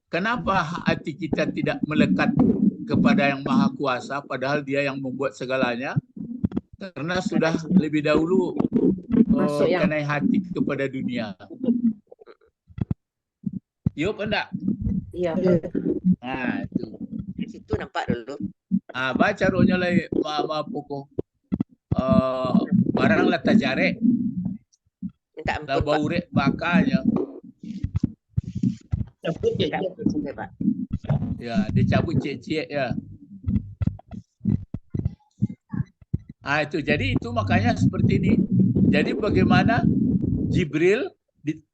S2: Kenapa hati kita tidak melekat kepada yang Maha Kuasa padahal Dia yang membuat segalanya? Karena sudah lebih dahulu mengenai hati kepada dunia. Yup enggak?
S5: Iya.
S2: Nah, itu.
S5: Di situ nampak dulu.
S2: Baca rohnya lagi mama pokok. Barang lah tajare.
S5: Minta
S2: Lah
S5: ampun, Pak.
S2: baurek bakanya.
S4: Cabut ya.
S5: Minta ampun sampai, Pak.
S2: Ya, dicabut cek-cek ya. Itu jadi itu makanya seperti ini. Jadi bagaimana Jibril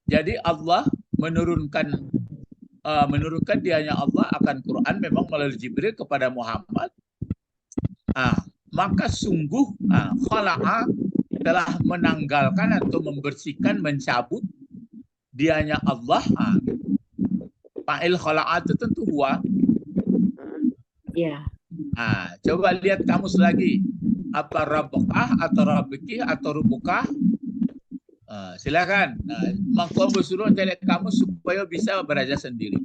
S2: jadi Allah menurunkan dianya Allah akan Quran memang melalui Jibril kepada Muhammad. Maka sungguh khala'a telah menanggalkan atau membersihkan, mencabut dianya Allah. Fa'il khala'a itu tentu huwa.
S5: Iya.
S2: Coba lihat kamus lagi. Apa rabbukah atau rabbiki atau rubukah? Silakan. Mangkuan bersuruh cari kamus supaya bisa belajar sendiri.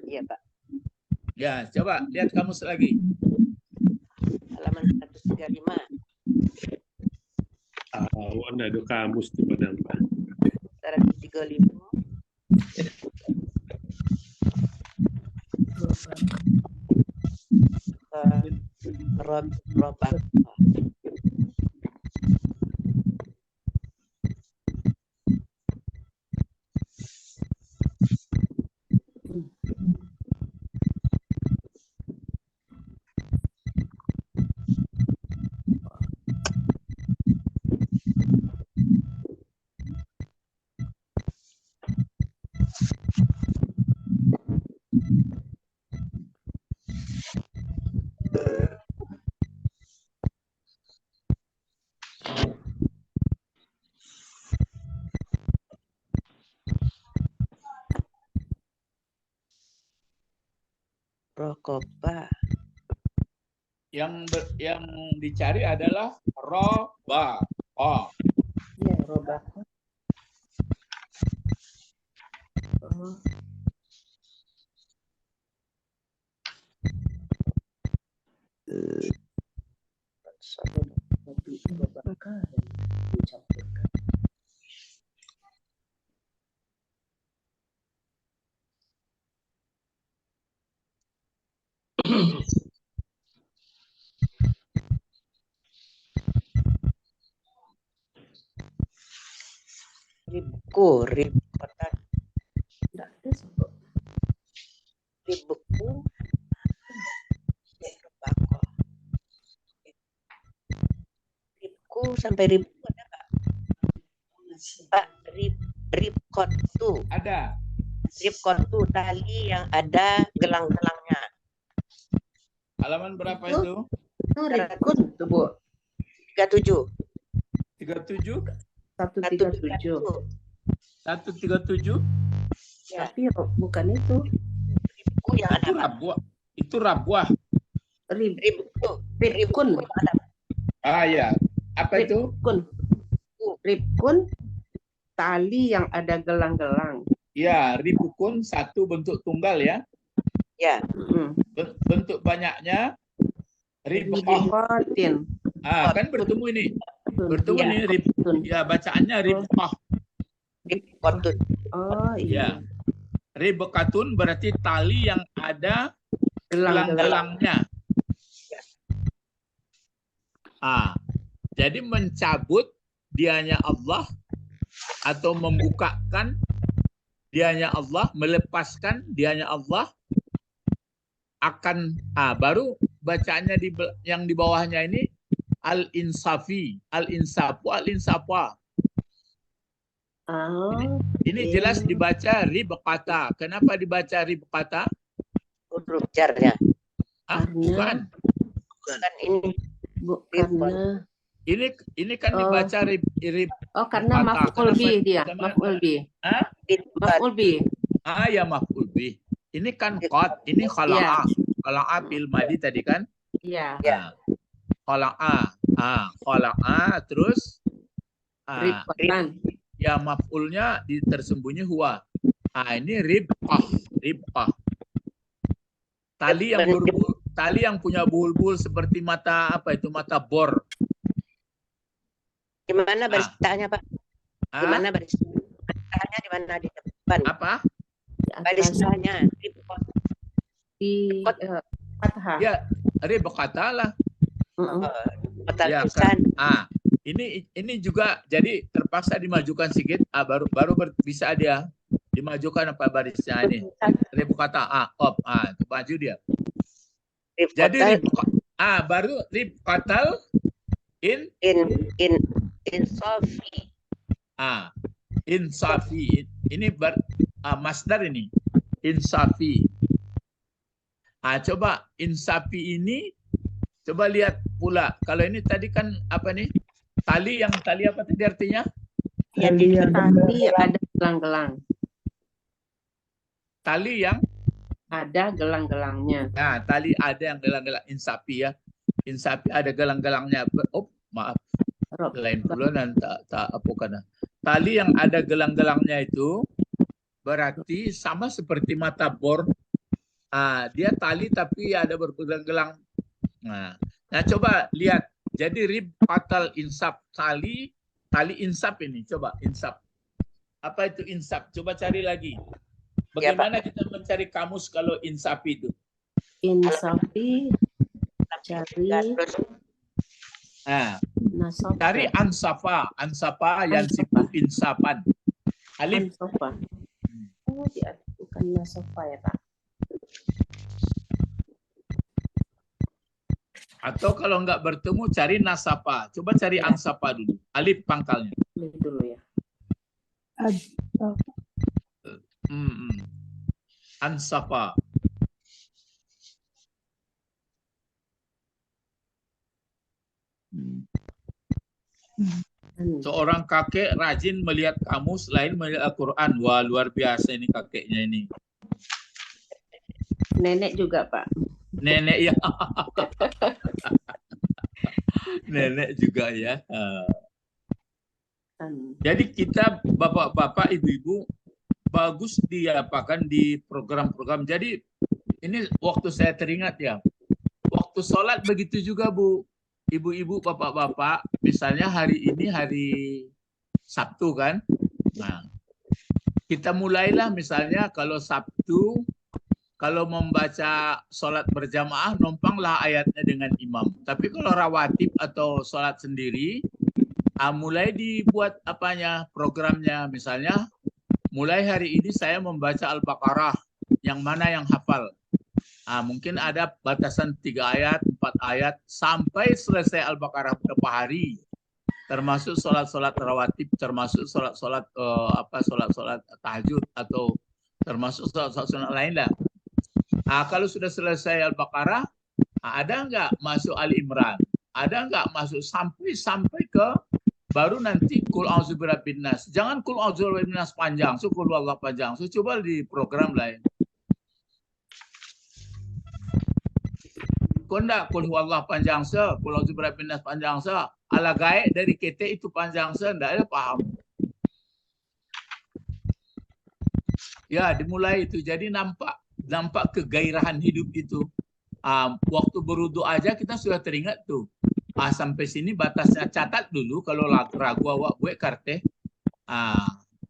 S5: Iya, Pak.
S2: Ya, coba lihat kamus lagi.
S5: Halaman 135.
S6: Ada do kamus tu pada apa?
S5: 135. Robak. Rokoba.
S2: Yang dicari adalah roba.
S5: Iya, roba. Ribku, ribkotan. Ribku. Ribku sampai ribu ada Pak? Pak, ribkotu.
S2: Ada.
S5: Ribkotu tali yang ada gelang-gelangnya.
S2: Halaman berapa itu?
S5: Itu ribkun tuh Bu.
S7: 37.
S2: 37?
S5: 137.
S2: 137?
S7: Ya.
S5: Tapi bukan itu.
S7: Ribu yang ada
S2: Itu
S7: Pak.
S2: rabuah. Itu rabuah.
S5: Ribkun.
S2: Ah ya. Apa itu?
S5: Ribkun, tali yang ada gelang-gelang.
S2: Ya, ribukun satu bentuk tunggal ya.
S7: Ya.
S2: Bentuk banyaknya ribqah.
S5: Ribotin.
S2: Kan bertemu ini. Bertemu
S5: Ya.
S2: ini ya bacaannya ribqah.
S7: Ribqatun.
S5: Oh iya.
S2: Ribqatun berarti tali yang ada gelang-gelangnya. Jadi mencabut dianya Allah atau membukakan dianya Allah, melepaskan dianya Allah akan baru bacaannya yang di bawahnya ini al-insafi, al-insapa. Ini jelas dibaca ribqata. Kenapa dibaca ribqata?
S7: Huruf jarnya.
S2: Bukan.
S7: Bukan ini.
S5: Karena
S2: ini kan dibaca
S5: karena maf'ul bih dia, maf'ul bih. Maf'ul bih.
S2: Ya maf'ul bih. Ini kan qad, ini khala'a. Khala'a fil madi tadi kan?
S5: Iya.
S2: Khala'a. Khala'a terus
S5: Ribqatan.
S2: ya maf'ulnya tersembunyi huwa. Ini ribqah. Tali yang punya bulbul seperti mata mata bor.
S7: Gimana barisanya Pak? Gimana barisanya? Barisanya di mana di depan?
S2: Apa?
S7: Barisanya
S5: di fathah.
S2: Ya, ribqata lah.
S7: Ya,
S2: kan. Ini juga jadi terpaksa dimajukan sedikit. Baru bisa dia dimajukan apa barisnya ini. Ribqata maju dia. Jadi baru ribqatal
S7: insafi.
S2: Insafi. Ini masdar ini. Insafi. Coba insafi ini coba lihat pula. Kalau ini tadi kan apa nih? Tali apa tadi artinya?
S5: Tali ada gelang-gelang.
S2: Tali yang
S5: ada gelang-gelangnya.
S2: Tali ada yang gelang-gelang insafi ya. Insafi ada gelang-gelangnya. Maaf. Lain pula dan tak apa kana. Tali yang ada gelang-gelangnya itu berarti sama seperti mata bor. Dia tali tapi ada bergelang-gelang. Nah, coba lihat. Jadi ribqatal insaf, tali insaf ini. Coba insaf. Apa itu insaf? Coba cari lagi. Bagaimana kita mencari kamus kalau insafi itu?
S5: Insafi cari
S2: cari ansafa yang sifu insapan. Alif.
S5: Ansafa. Bukan nasafa ya Pak.
S2: Atau kalau nggak bertemu cari nasapa. Coba cari ansapa dulu. Alif pangkalnya.
S5: Dulu ya.
S2: Ansapa. Seorang kakek rajin melihat kamus, lain melihat Al-Quran. Wah, luar biasa ini kakeknya ini.
S5: Nenek juga Pak.
S2: Nenek ya. Nenek juga ya. Jadi kita bapak-bapak, ibu-ibu bagus diapakan di program-program. Jadi ini waktu saya teringat ya. Waktu sholat begitu juga Bu. Ibu-ibu, bapak-bapak, misalnya hari ini hari Sabtu kan. Nah, kita mulailah misalnya kalau Sabtu kalau membaca sholat berjamaah, numpanglah ayatnya dengan imam. Tapi kalau rawatib atau sholat sendiri, mulai dibuat programnya. Misalnya, mulai hari ini saya membaca Al-Baqarah, yang mana yang hafal. Mungkin ada batasan 3 ayat, 4 ayat, sampai selesai Al-Baqarah berapa hari. Termasuk sholat-sholat rawatib, termasuk sholat-sholat tahajud, atau termasuk sholat-sholat lain lah. Kalau sudah selesai Al-Baqarah, ada nggak masuk Ali Imran? Ada nggak masuk sampai ke baru nanti kul a'udzu birabbin nas. Jangan kul a'udzu birabbin nas panjang, so kul huwallahu panjang. So coba di program lain. Kau enggak kul huwallahu panjang se, kul a'udzu birabbin nas panjang se. Ala gaek dari kete itu panjang se, enggak ada paham. Ya, dimulai itu. Jadi nampak kegairahan hidup itu. Waktu berwudu aja kita sudah teringat tuh. Sampai sini batasnya, catat dulu kalau ragu awak buat karte.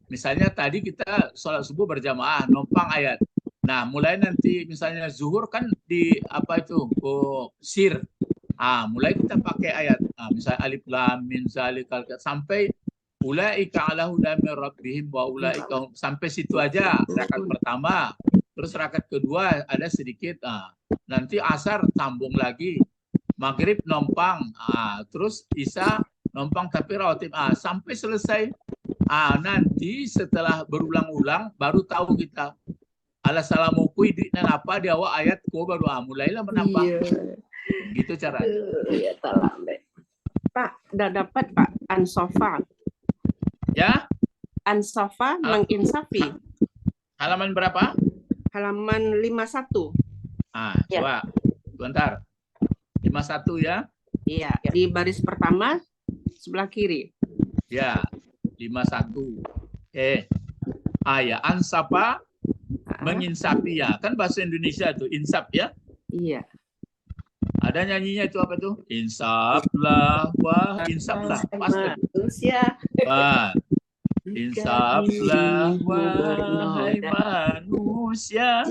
S2: Misalnya tadi kita sholat subuh berjamaah, numpang ayat. Nah, mulai nanti misalnya zuhur kan di apa itu? Sir. Mulai kita pakai ayat. Misalnya alif lam mim zalikal sampai ulaika ala hudan min rabbihim wa ulaika sampai situ aja rakaat pertama. Terus rakaat kedua ada sedikit. Nanti asar sambung lagi. Maghrib nompang, terus isya nompang tapi rawatib, sampai selesai. Nanti setelah berulang-ulang baru tahu kita. Alasalamuku idiknya apa di awal ayat ko baru mulailah menambah. Gitu cara.
S5: Ya Pak, udah dapat Pak Ansofa.
S2: Ya?
S5: Ansofa menginsafi.
S2: Halaman berapa?
S5: Halaman 51.
S2: Coba. Sebentar. 51 ya?
S5: Iya, di baris pertama sebelah kiri.
S2: Ya, 51. Ya, ansapa menginsapi ya. Kan bahasa Indonesia tuh, insap ya?
S5: Iya.
S2: Ada nyanyinya itu apa tuh? Insaplah, wah, insaplah. Pasti.
S5: Manusia.
S2: Insaplah, wahai manusia.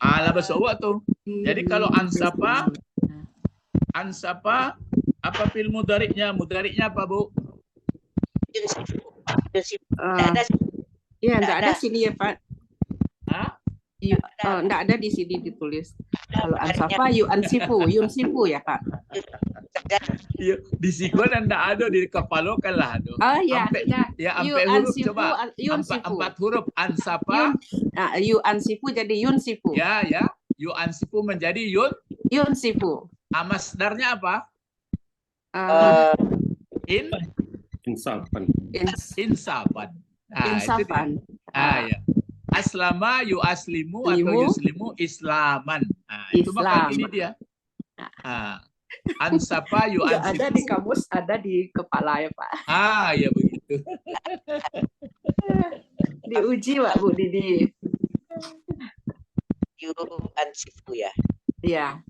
S2: Ala bahasa awak tuh. Jadi kalau ansapa apa fil mudhari'nya? Mudhari'nya apa, Bu?
S5: Iya, enggak ada sini ya, Pak. Enggak ada di sini ditulis. Kalau ansapa yunsifu ya, Pak.
S2: Di siko enggak ada di kepala kan lah.
S5: Oh iya,
S2: ya sampai huruf coba. Empat huruf ansapa.
S5: Yunsifu jadi yunsifu.
S2: Ya. Yu'ansifu menjadi
S5: yunsifu.
S2: Masdarnya apa?
S6: Insapan.
S5: Insapan.
S2: Ya. Aslama yu'aslimu atau yuslimu islaman. Itu makanya ini dia. Ansapa yu'ansifu.
S5: Ada di kamus, ada di kepala ya, Pak.
S2: Ya begitu.
S5: Diuji, Pak Bu Didi.
S7: Yu'ansifu ya.
S5: Iya.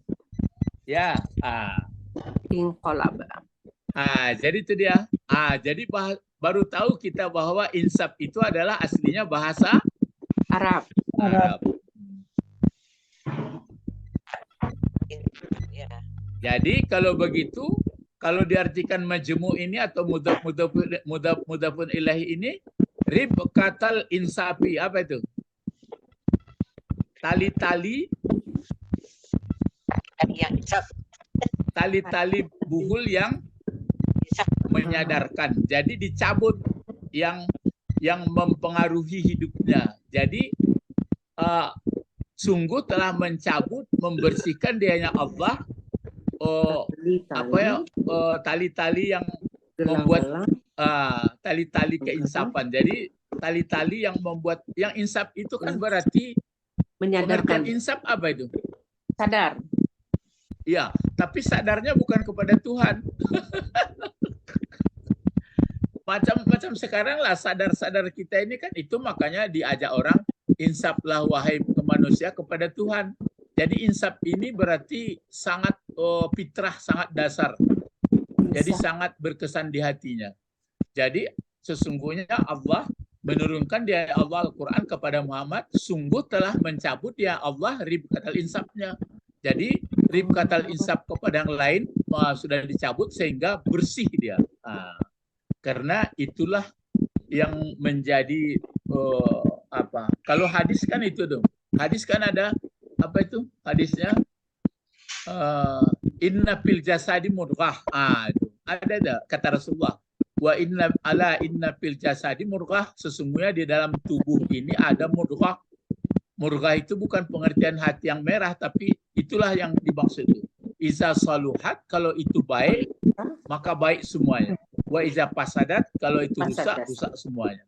S2: Ya.
S5: Inqalab.
S2: Jadi itu dia. Jadi baru tahu kita bahwa insaf itu adalah aslinya bahasa
S5: Arab.
S7: Ya.
S2: Jadi kalau begitu, kalau diartikan majmu ini atau mudhafun ilahi ini, rib katal insafi, apa itu? Tali-tali buhul yang menyadarkan. Jadi dicabut yang mempengaruhi hidupnya. Jadi sungguh telah mencabut, membersihkan dianya Allah tali-tali yang membuat tali-tali keinsapan. Jadi tali-tali yang membuat yang insaf itu kan berarti
S5: menyadarkan.
S2: Insaf apa itu?
S5: Sadar.
S2: Iya, tapi sadarnya bukan kepada Tuhan. Macam sekarang lah sadar kita ini kan itu makanya diajak orang insaflah wahai manusia kepada Tuhan. Jadi insaf ini berarti sangat fitrah, sangat dasar. Jadi sangat berkesan di hatinya. Jadi sesungguhnya Allah menurunkan dia Allah Al-Quran kepada Muhammad, sungguh telah mencabut dia Allah ribkatal insafnya. Jadi ribkatal insaf kepada yang lain sudah dicabut sehingga bersih dia. Karena itulah yang menjadi kalau hadis kan itu dong. Hadis kan ada apa itu hadisnya? Inna fil jasadi mudghah. Itu ada kata Rasulullah. Wa inna fil jasadi mudghah, sesungguhnya di dalam tubuh ini ada mudghah. Mudghah itu bukan pengertian hati yang merah, tapi itulah yang dimaksud itu. Iza saluhat, kalau itu baik, maka baik semuanya. Wa iza fasadat, kalau itu rusak, rusak semuanya.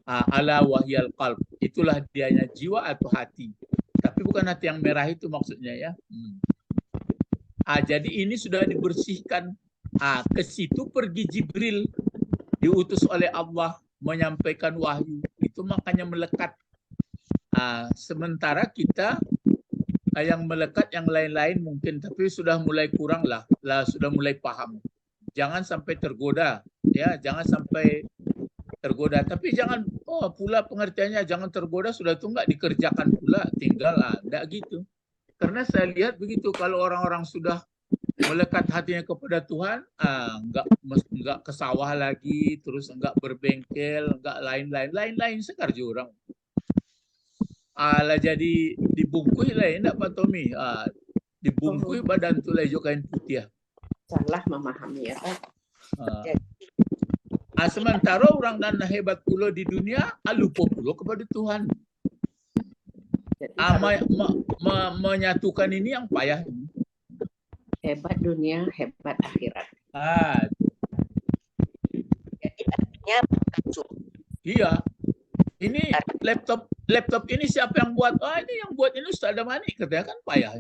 S2: Ala wahyal qalb, itulah dianya jiwa atau hati. Tapi bukan hati yang merah itu maksudnya ya. Jadi ini sudah dibersihkan. Ke situ pergi Jibril, diutus oleh Allah menyampaikan wahyu. Itu makanya melekat. Sementara kita yang melekat yang lain-lain mungkin, tapi sudah mulai kurang lah, sudah mulai paham. Jangan sampai tergoda, ya, jangan sampai tergoda. Tapi jangan pula pengertiannya jangan tergoda, sudah itu nggak dikerjakan pula, tinggal enggak gitu. Karena saya lihat begitu, kalau orang-orang sudah melekat hatinya kepada Tuhan, nggak ke sawah lagi, terus nggak berbengkel, nggak lain-lain sekarang orang. Jadi dibungkui lah, enggak Pak Tommy? Dibungkui badan tu lah kain putih.
S5: Salah memahami ya Pak.
S2: Sementara orang dan hebat pula di dunia, lupa pula kepada Tuhan. Menyatukan ini yang payah.
S5: Hebat dunia, hebat akhirat.
S7: Jadi artinya
S2: Iya. Ini laptop ini siapa yang buat? Ini yang buat ini Ustaz Damani, katanya kan payah.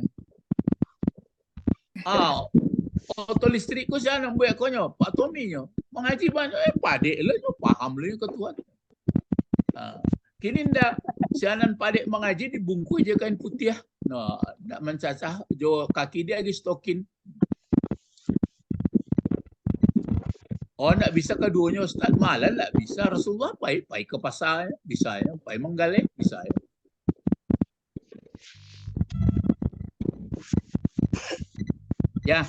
S2: Auto listrikku siapa yang buat konyo? Pak Tommy nyo. Mengaji banyak, padek lah nyo, paham lah ke Tuhan. Kini ndak sianan padek mengaji dibungkus je kain putih. Ndak mencacah jo kaki dia lagi stokin. Ndak bisa keduanya Ustaz, malah ndak bisa. Rasulullah pai ke pasar bisa ya, pai menggalek bisa ya. Ya.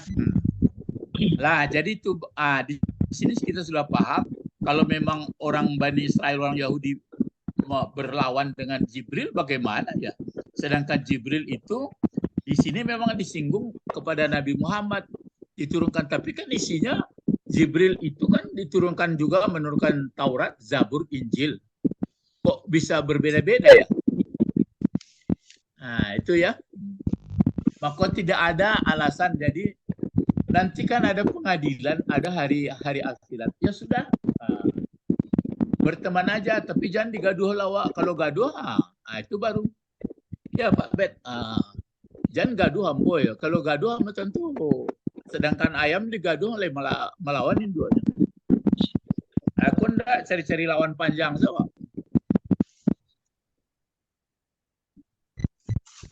S2: Lah jadi itu di sini kita sudah paham kalau memang orang Bani Israel, orang Yahudi berlawan dengan Jibril, bagaimana ya? Sedangkan Jibril itu di sini memang disinggung kepada Nabi Muhammad diturunkan, tapi kan isinya Jibril itu kan diturunkan juga menurunkan Taurat, Zabur, Injil. Kok bisa berbeda-beda ya? Itu ya. Maka tidak ada alasan. Jadi nanti kan ada pengadilan, ada hari akhirat. Ya sudah, berteman aja, tapi jangan digaduh lawak. Kalau gaduh, itu baru. Ya Pak Bet, jangan gaduh ambo ya. Kalau gaduh macam tu. Sedangkan ayam digaduh oleh melawan induannya. Aku ndak cari-cari lawan panjang sama.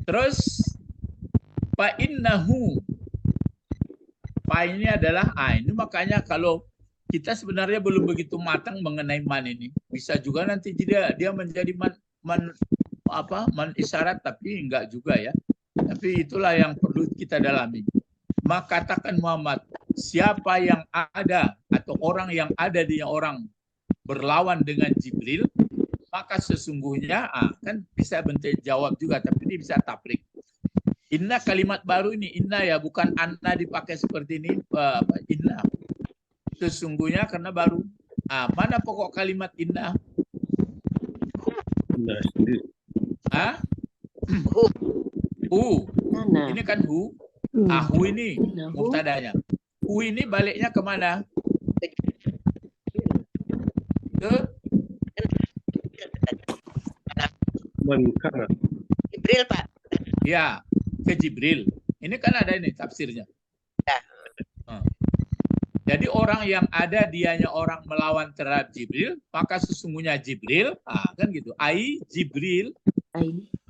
S2: Terus Pak Innahu. Pak ini adalah ini makanya kalau kita sebenarnya belum begitu matang mengenai man ini, bisa juga nanti dia menjadi man isyarat, tapi enggak juga ya. Tapi itulah yang perlu kita dalami. Maka katakan Muhammad, siapa yang ada atau orang yang ada di orang berlawan dengan Jibril, maka sesungguhnya kan bisa bentuk jawab juga, tapi dia bisa taprik. Inna kalimat baru ini, inna ya, bukan anna dipakai seperti ini, inna. Sesungguhnya karena baru. Mana pokok kalimat inna?
S6: Inna sendiri.
S2: Ini kan hu. Hu ini mubtadanya. Hu ini baliknya kemana? Ke
S6: Mankana.
S7: Jibril Pak.
S2: Ya, ke Jibril. Ini kan ada ini tafsirnya. Jadi orang yang ada dianya orang melawan terhadap Jibril, maka sesungguhnya Jibril, kan gitu. Jibril.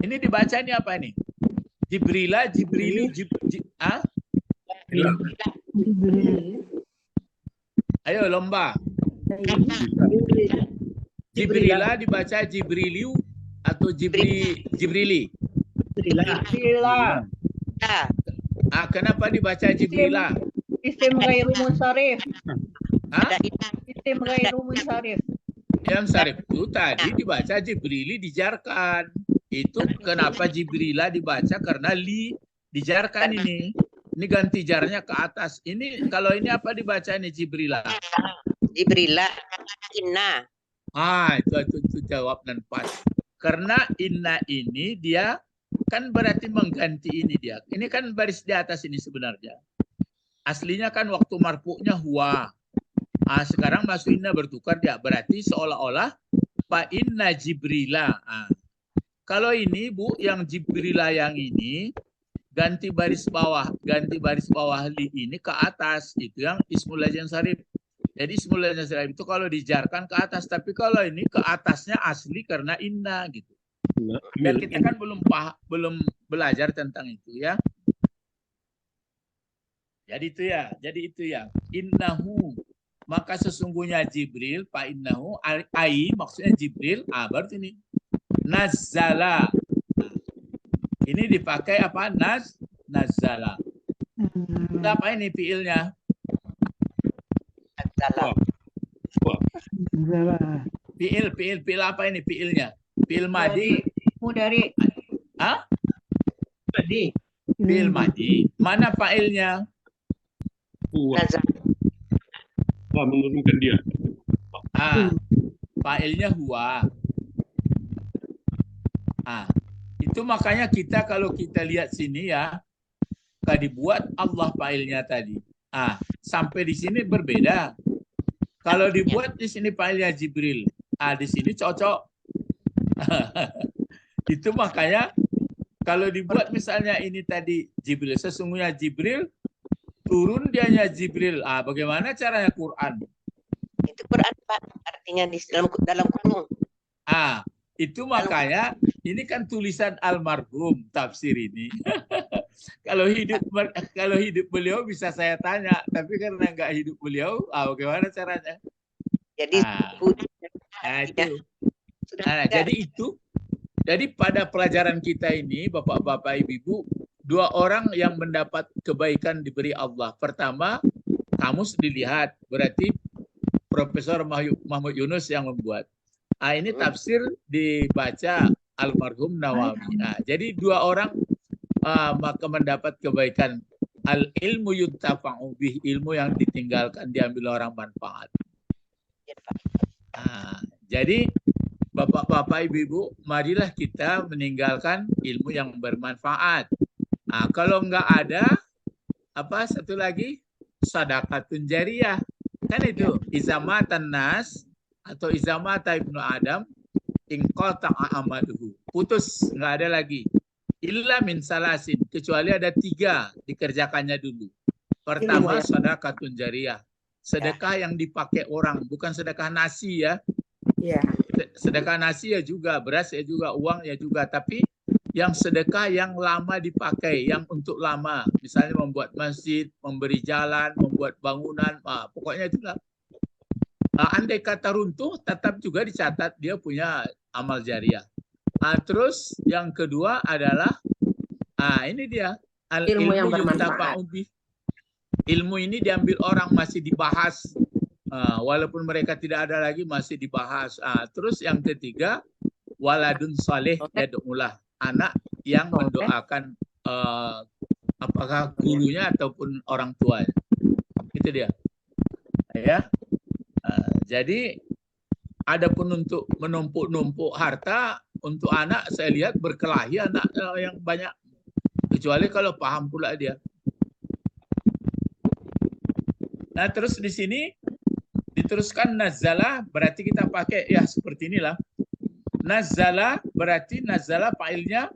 S2: Ini dibaca ini apa ini? Jibrila, Jibrilu, Ayo lomba. Jibrila dibaca Jibriliu atau Jibrili?
S8: Jibrila.
S2: Kenapa dibaca Jibrila?
S8: Sistem ghairu munsharif.
S7: Sistem
S8: ghairu munsharif.
S2: Yang sarif itu tadi dibaca Jibrili dijarkan. Itu kenapa Jibrila dibaca karena dijarkan ini. Ini ganti jarnya ke atas. Ini kalau ini apa dibaca ini Jibrila?
S7: Jibrila inna.
S2: Itu jawab dan pas. Karena inna ini dia kan berarti mengganti ini dia. Ini kan baris di atas ini sebenarnya. aslinya kan waktu marfu'nya huwa. Sekarang masuk inna bertukar ya, berarti seolah-olah fa inna Jibrila. Kalau ini Bu, yang Jibrila yang ini ganti baris bawah li ini ke atas, itu yang ismul lazim sarif. Jadi ismul lazim sarif itu kalau dijarkan ke atas, tapi kalau ini ke atasnya asli karena inna gitu. Dan kita kan belum belajar tentang itu ya. Jadi itu ya. Innahu, maka sesungguhnya Jibril, fa innahu ai maksudnya Jibril, berarti ini nazzala. Ini dipakai apa? Nazzala. Apa ini fiilnya?
S7: Nazzala.
S2: Fiil apa ini fiilnya? Fiil madi.
S8: Mudari.
S4: Madi.
S2: Fiil madi. Mana fa'ilnya?
S7: Nazzala.
S6: Menurunkan dia.
S2: Fa'ilnya huwa. Itu makanya kita kalau kita lihat sini ya, dibuat Allah fa'ilnya tadi. Sampai di sini berbeda. Kalau dibuat di sini fa'ilnya Jibril, di sini cocok. Itu makanya kalau dibuat misalnya ini tadi Jibril, sesungguhnya Jibril turun dianya Jibril. Bagaimana caranya Quran?
S7: Itu Quran Pak, artinya di dalam kurung.
S2: Itu makanya ini kan tulisan almarhum tafsir ini. Kalau hidup beliau bisa saya tanya, tapi karena nggak hidup beliau, bagaimana caranya?
S7: Jadi
S2: jadi pada pelajaran kita ini, Bapak-bapak, Ibu-ibu, dua orang yang mendapat kebaikan diberi Allah. Pertama, kamus dilihat, berarti Profesor Mahmud Yunus yang membuat. Ini tafsir dibaca almarhum Nawawi. Jadi dua orang maka mendapat kebaikan. Al ilmu yuntafa'u bih, ilmu yang ditinggalkan diambil orang manfaat. Jadi Bapak-bapak, Ibu-ibu, marilah kita meninggalkan ilmu yang bermanfaat. Kalau enggak ada, satu lagi? Sadaqatun jariyah. Kan itu, izamatan nas, atau izamata ibnu Adam, inqata'a amaluhu. Putus, enggak ada lagi. Illa min salasin, kecuali ada 3 dikerjakannya dulu. Pertama, sadaqatun jariyah. Sedekah yang dipakai orang, bukan sedekah nasi ya.
S5: Iya.
S2: Sedekah nasi ya juga, beras ya juga, uang ya juga, tapi yang sedekah yang lama dipakai, yang untuk lama, misalnya membuat masjid, memberi jalan, membuat bangunan, pokoknya itulah. Andai kata runtuh, tetap juga dicatat dia punya amal jariah. Terus yang kedua adalah, ini dia,
S5: Ilmu yang bermanfaat.
S2: Ilmu ini diambil orang, masih dibahas. Walaupun mereka tidak ada lagi, masih dibahas. Terus yang ketiga, waladun saleh yad'ulah, anak yang mendoakan apakah gurunya ataupun orang tuanya. Itu dia. Ya. Jadi adapun untuk menumpuk-numpuk harta untuk anak, saya lihat berkelahi anak yang banyak, kecuali kalau paham pula dia. Nah, terus di sini diteruskan nazzala, berarti kita pakai ya seperti inilah. Nazzala berarti nazzala fa'ilnya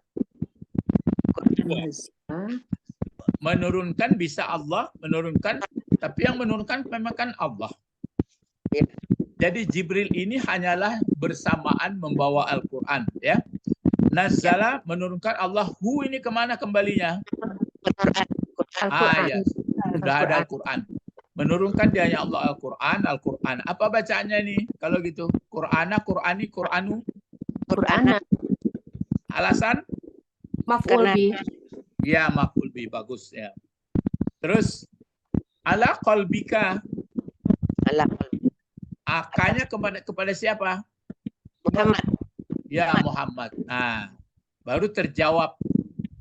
S2: menurunkan, bisa Allah menurunkan, tapi yang menurunkan memang kan Allah. Jadi Jibril ini hanyalah bersamaan membawa Al-Quran, ya. Nazzala menurunkan Allah, ini kemana kembalinya?
S5: Al-Quran.
S2: Ya, sudah ada Al-Quran. Menurunkan dia hanya Allah Al-Quran, Al-Quran. Apa bacaannya nih? Kalau gitu, Qur'ana, Qur'ani, Qur'anu.
S5: Qur'ana.
S2: Alasan?
S5: Maf'ul bih.
S2: Ya, maf'ul bih, bagus ya. Terus ala qalbika.
S7: Ala
S2: Akanya kepada siapa?
S7: Muhammad.
S2: Ya, Muhammad. Baru terjawab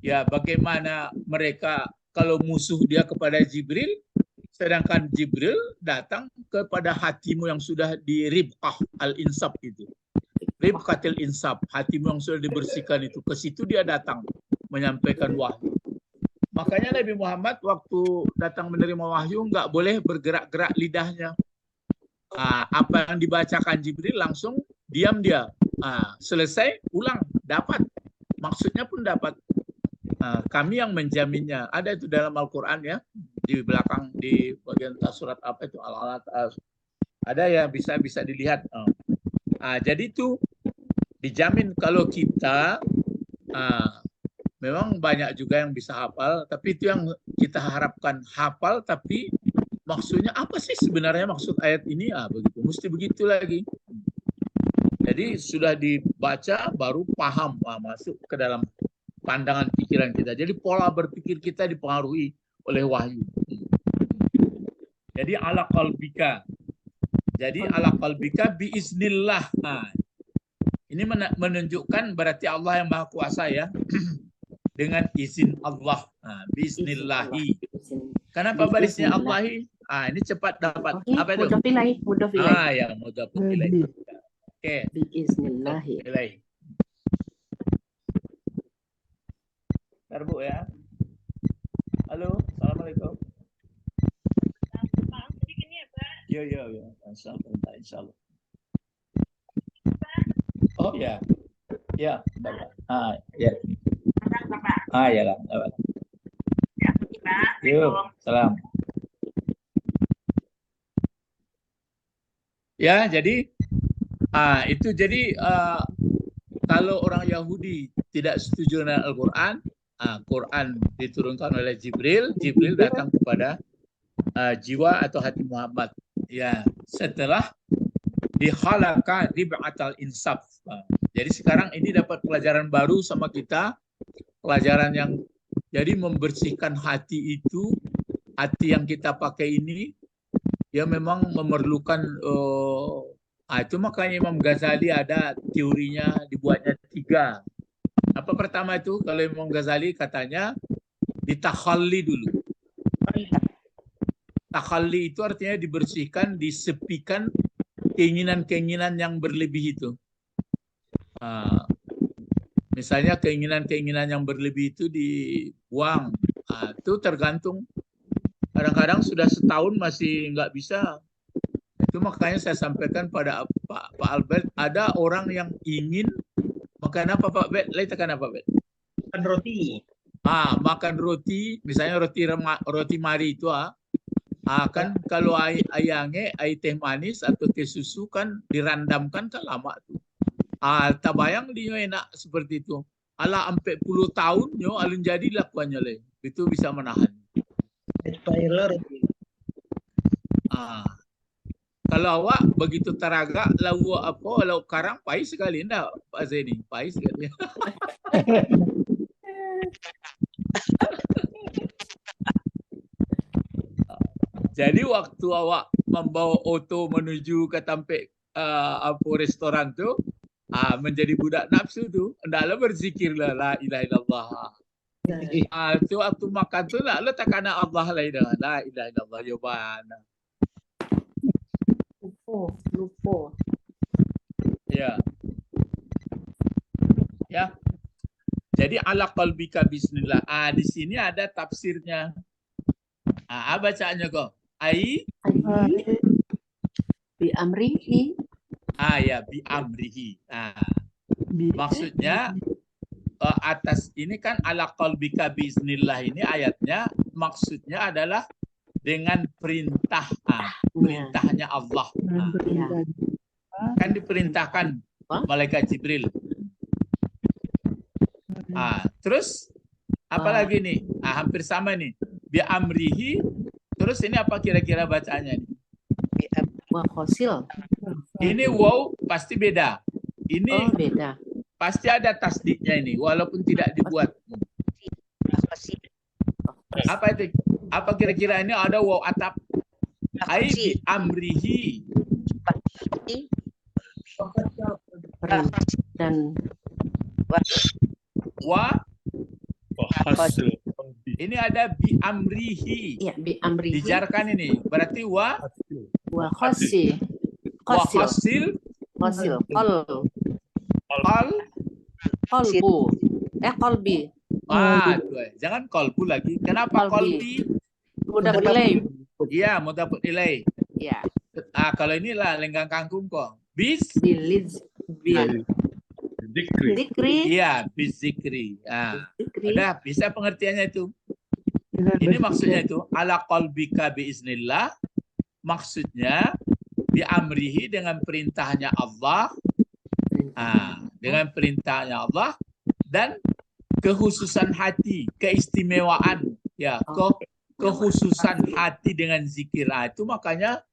S2: ya bagaimana mereka kalau musuh dia kepada Jibril, sedangkan Jibril datang kepada hatimu yang sudah di ribqah al-insab itu. Ribqatil insab, hatimu yang sudah dibersihkan itu. Ke situ dia datang menyampaikan wahyu. Makanya Nabi Muhammad waktu datang menerima wahyu nggak boleh bergerak-gerak lidahnya. Apa yang dibacakan Jibril langsung diam dia. Selesai, ulang, dapat. Maksudnya pun dapat. Kami yang menjaminnya. Ada itu dalam Al-Quran ya. Di belakang, di bagian surat apa itu? Al-Alat. Ada ya, bisa dilihat. Jadi itu dijamin kalau kita, memang banyak juga yang bisa hafal, tapi itu yang kita harapkan hafal, tapi maksudnya apa sih sebenarnya maksud ayat ini? Begitu, mesti begitu lagi. Jadi sudah dibaca baru paham, masuk ke dalam pandangan pikiran kita. Jadi pola berpikir kita dipengaruhi oleh wahyu. Jadi ala qalbika. Jadi ala qalbika biiznillah. Ini menunjukkan berarti Allah yang Maha Kuasa ya. Dengan izin Allah. Bismillahi. Kenapa barisnya Allahi? Ini cepat dapat. Apa itu?
S5: Mudah pilih.
S2: Ya, mudah pilih. Oke.
S5: Bismillahi.
S2: Bentar, Bu ya. Halo, Assalamualaikum. Ya. Insya Allah. Oh ya. Ya, Bapak. Ya. Ya lah. Yuk, salam. Ya, jadi itu jadi kalau orang Yahudi tidak setuju dengan Al-Quran, Quran diturunkan oleh Jibril datang kepada jiwa atau hati Muhammad. Ya, setelah dikhalaqa rib'atal insaf. Jadi sekarang ini dapat pelajaran baru sama kita, pelajaran yang jadi membersihkan hati itu, hati yang kita pakai ini, ya memang memerlukan, itu makanya Imam Ghazali ada teorinya dibuatnya 3. Apa pertama itu? Kalau Imam Ghazali katanya ditakhalli dulu. Takhalli itu artinya dibersihkan, disepikan keinginan-keinginan yang berlebih itu. Misalnya keinginan-keinginan yang berlebih itu dibuang. Itu tergantung. Kadang-kadang sudah setahun masih nggak bisa. Itu makanya saya sampaikan pada Pak Albert, ada orang yang ingin makan apa Pak Bet? Letakkan apa Bet?
S4: Makan roti.
S2: Makan roti, misalnya roti mari itu kan kalau ayangnya air teh manis atau teh susu kan dirandamkan kan lama tuh. Tabayang dia enak seperti itu. Ala sampai 10 tahun yo alun jadi lakuannya le. Itu bisa menahan. Kalau awak begitu teraga lau karang pahit sekali enggak Pak Zaini? Pahit sekali. Jadi waktu awak membawa auto menuju ke tempat restoran tu, menjadi budak nafsu tu, hendaklah berzikirlah la ilaha illallah. Tu waktu makan tu lah letakkan Allah lain dah. La ilaha illallah yobana.
S5: Lupa.
S2: Ya. Jadi ala qalbika bismillah. Di sini ada tafsirnya. Bacaannya kok.
S5: Bi amrihi.
S2: Ya, bi amrihi. Maksudnya atas ini kan ala qalbika bismillah ini ayatnya maksudnya adalah dengan perintah, perintahnya Allah. Kan diperintahkan malaikat Jibril. Terus apa lagi nih? Hampir sama nih. Bi amrihi. Terus ini apa kira-kira bacaannya nih?
S5: Wa khosil.
S2: Ini wow pasti beda. Ini
S5: beda.
S2: Pasti ada tasdiknya ini walaupun tidak dibuat. Apa itu? Apa kira-kira ini ada wow atap? Bi amrihi.
S5: Dan
S2: ini ada bi amrihi.
S5: Iya, bi amrihi.
S2: Dijarkan ini. Berarti wa
S5: khosil.
S2: Khosil.
S5: Qalbu. Qalbi.
S2: Jangan kolbu lagi. Kenapa kolbi?
S5: Mudhaf ilaih.
S2: Iya, mudhaf ilaih.
S5: Ya.
S2: Kalau inilah lenggang kangkung kok. Bis.
S6: Zikri.
S2: Iya, bis zikri. Udah bisa pengertiannya itu. Ini maksudnya itu ala qalbika biiznillah. Maksudnya diamrihi dengan perintahnya Allah. Dengan perintahnya Allah dan kekhususan hati, keistimewaan ya, kekhususan hati dengan zikir. Itu makanya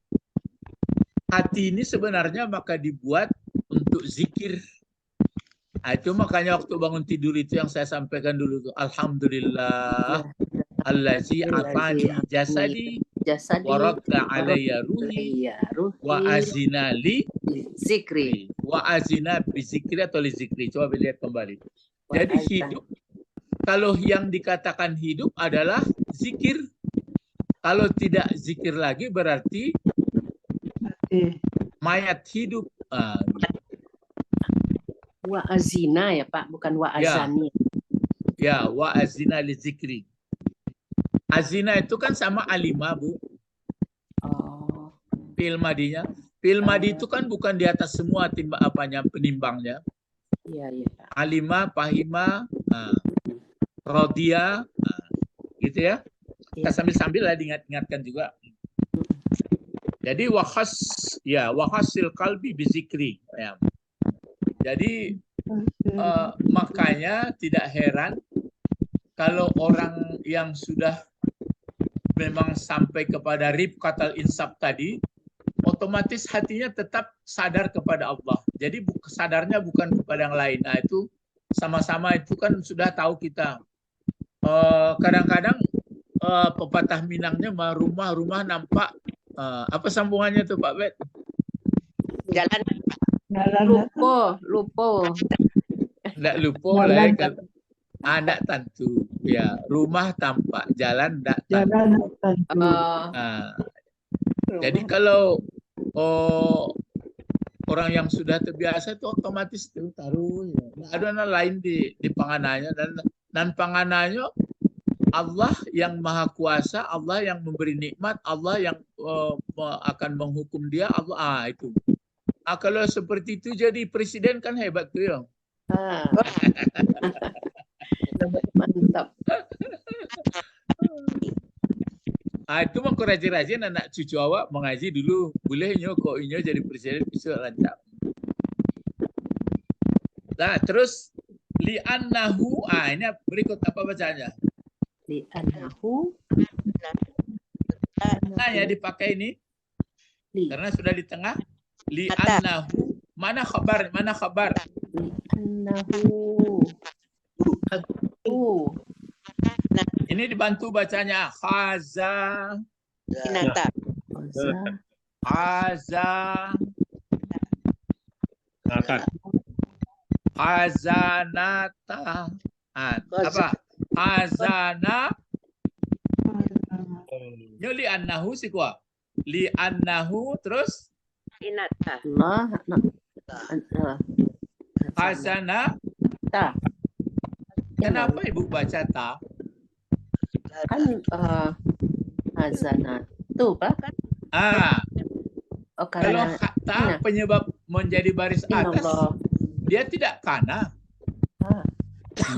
S2: hati ini sebenarnya maka dibuat untuk zikir. Itu makanya waktu bangun tidur itu yang saya sampaikan dulu tuh, alhamdulillah allazi atani jasadi wa radda alayya ruhi wa azina li
S5: zikri.
S2: Wa azina bi zikri atau li zikri. Coba lihat kembali. Jadi hidup, kalau yang dikatakan hidup adalah zikir. Kalau tidak zikir lagi berarti mayat hidup.
S5: Wa azina ya Pak, bukan wa azani.
S2: Ya, wa azina li zikri. Azina itu kan sama alima, Bu. Fi'il madinya. Fi'il madi itu kan bukan di atas semua penimbangnya.
S5: Iya, Pak.
S2: Alima, fahima, rodia, gitu ya. Kita sambil-sambil lah diingat-ingatkan juga. Jadi wahasil qalbi bizikri. Ya. Jadi makanya tidak heran kalau orang yang sudah memang sampai kepada ribqatal insaf tadi, otomatis hatinya tetap sadar kepada Allah. Jadi sadarnya bukan kepada yang lain. Nah itu sama-sama itu kan sudah tahu kita. Kadang-kadang pepatah Minangnya rumah nampak apa sambungannya tuh Pak Bet?
S7: Jalan.
S5: Lupo.
S2: Nggak lupa lah ya. Anak tentu. Ya, rumah tampak, jalan nggak tentu. Jadi kalau orang yang sudah terbiasa itu otomatis itu taruh. Ya. Ada lain di panganannya dan panganannya Allah yang maha kuasa, Allah yang memberi nikmat, Allah yang akan menghukum dia, Allah itu. Kalau seperti itu jadi presiden kan hebat tuh ya.
S5: Mantap.
S2: Itu mengko rajin-rajin anak cucu awak mengaji dulu, boleh kok inyo jadi presiden bisa lancar. Nah, terus li'annahu, ini berikut apa bacanya?
S5: Li'annahu.
S2: Nah, ya dipakai ini. Karena sudah di tengah. Li'annahu. Mana khabar? Li'annahu. Ini dibantu bacanya khaza. Khazanata. Apa? Khazana. Yo li'annahu sih gua. Li'annahu terus Khazana. Kenapa Ibu baca ta?
S5: Kan hazana tuh Pak.
S2: Kalau ta penyebab menjadi baris atas, dia tidak kana.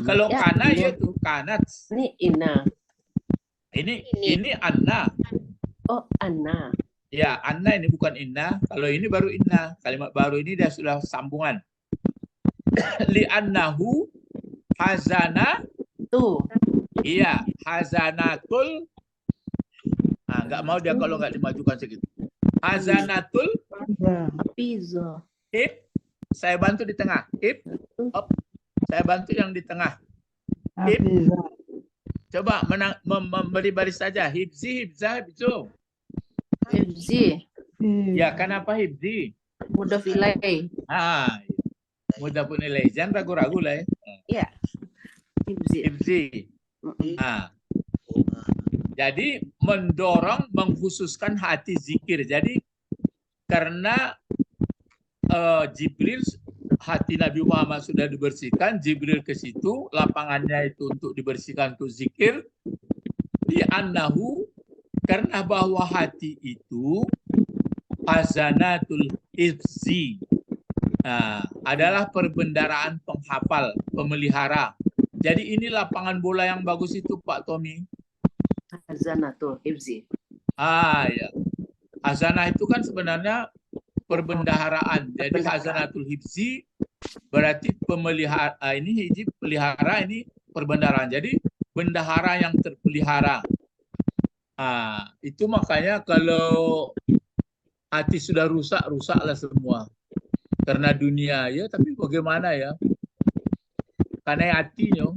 S2: Kalau kana yaitu kanat.
S5: Ini inna.
S2: Ini anna.
S5: Oh, anna.
S2: Ya, anna ini bukan inna. Kalau ini baru inna. Kalimat baru ini dia sudah sambungan. Li'annahu hazana
S5: tuh.
S2: Iya, hazanatul. Nggak mau dia kalau nggak dimajukan sedikit. Hazanatul.
S5: Pizza.
S2: Saya bantu di tengah. Saya bantu yang di tengah. Coba memberi baris saja. Hibzi, hibzah, hibzu.
S5: Hibzi.
S2: Ya, kenapa hibzi?
S5: Mudhaf ilaih.
S2: Mudhaf ilaih. Jangan ragu-ragu lah ya.
S5: Iya.
S2: Hibzi. Jadi mendorong, mengkhususkan hati zikir. Jadi karena Jibril hati Nabi Muhammad sudah dibersihkan, Jibril ke situ, lapangannya itu untuk dibersihkan untuk zikir. Li'annahu, karena bahwa hati itu khazanatul hifzi, adalah perbendaraan penghafal, pemelihara. Jadi ini lapangan bola yang bagus itu Pak Tommy.
S5: Khazanatul hifzi.
S2: Ya. Khazanah itu kan sebenarnya perbendaharaan. Jadi khazanatul hifzi berarti pemelihara, ini hiji pelihara, ini perbendaharaan. Jadi bendahara yang terpelihara. Itu makanya kalau hati sudah rusak, rusaklah semua. Karena dunia ya, tapi bagaimana ya? Karena hatinya,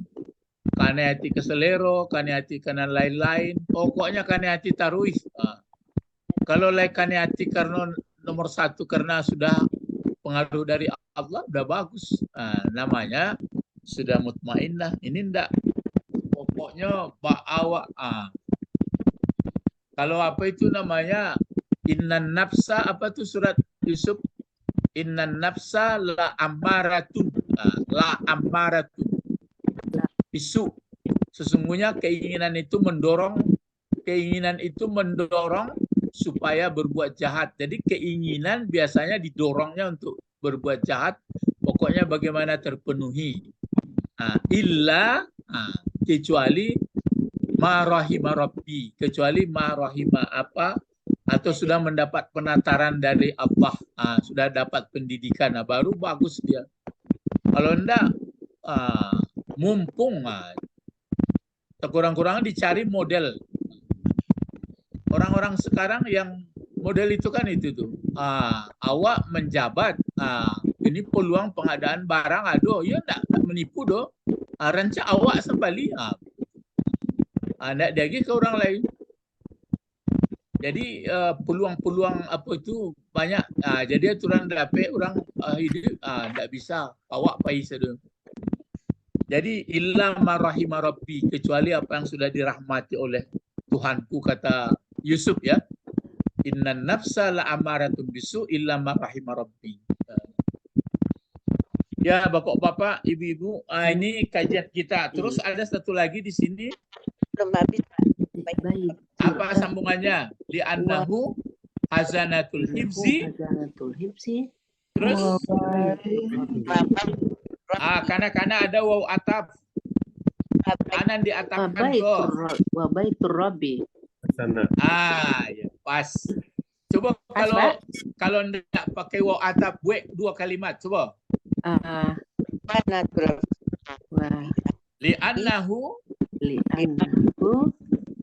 S2: karena hati keselero, karena hati karena lain-lain. Pokoknya karena hati taruh. Kalau karena hati karena nomor satu karena sudah pengaruh dari Allah, udah bagus. Namanya sudah mutmainnah. Ini enggak. Pokoknya ba'awa. Kalau apa itu namanya? Innan nafsa, apa tuh surat Yusuf? Innan nafsa la ammaratun. La ammaratun. Bisu. Sesungguhnya keinginan itu mendorong supaya berbuat jahat. Jadi keinginan biasanya didorongnya untuk berbuat jahat. Pokoknya bagaimana terpenuhi. Kecuali ma rahima rabbi, kecuali ma rahima apa, atau sudah mendapat penataran dari Allah, sudah dapat pendidikan, baru bagus dia. Kalau enggak, mumpung, kurang-kurangnya dicari model. Orang-orang sekarang yang model itu kan itu tuh, awak menjabat, ini peluang pengadaan barang, aduh, ya enggak menipu doh, rancang awak sembali, enggak lagi ke orang lain. Jadi peluang-peluang apa itu banyak. Jadi aturan dapat orang hidup tidak bisa awak pai saja. Jadi illa ma rahima rabbi, kecuali apa yang sudah dirahmati oleh Tuhanku, kata Yusuf ya. Innan nafsa la amaratun bisu illa ma rahima rabbi. Ya bapak-bapak, ibu-ibu, ini kajian kita. Terus ada satu lagi di sini.
S7: Belum habis.
S5: Baik.
S2: Apa sambungannya? Li'annahu hazanatul hifzi.
S5: Hazanatul hifzi.
S2: Terus karena ada waw ataf. Kanan diatafkan kok.
S5: Wa baitur rabbi.
S6: Sana.
S2: Ya, pas. Coba kalau enggak pakai waw ataf, buat dua kalimat coba. Li'annahu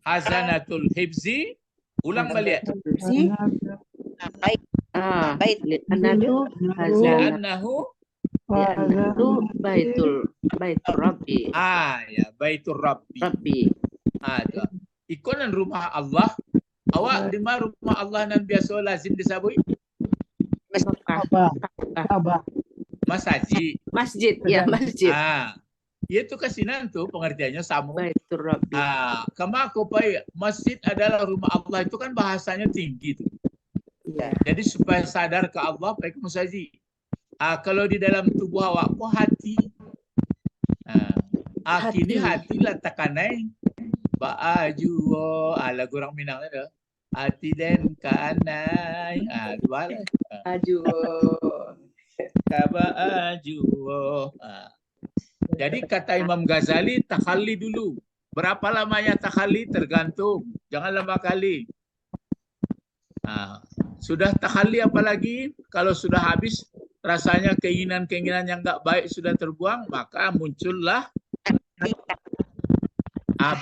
S2: hazanatul hifzi. Ulang balik. Li'annahu
S5: baitur rabbi.
S2: Ya, baitur rabbi. Ikonan rumah Allah. Awak di mana rumah Allah nan biasa lazim disabui? Masjid,
S5: ya masjid.
S2: Itu kasinan tuh pengertiannya sama.
S5: Baitur rabbi.
S2: Kama aku pai masjid adalah rumah Allah, itu kan bahasanya tinggi tuh.
S5: Ya.
S2: Jadi supaya sadar ke Allah baik masjid. Kalau di dalam tubuh awakku hati. Kini hati letakanai baju lagu orang Minang ada. Hati dan kanai. Dua lah. Baju. Jadi kata Imam Ghazali, takhalli dulu. Berapa lamanya takhalli? Tergantung. Jangan lama kali. Sudah takhalli apalagi? Kalau sudah habis, rasanya keinginan-keinginan yang enggak baik sudah terbuang, maka muncullah.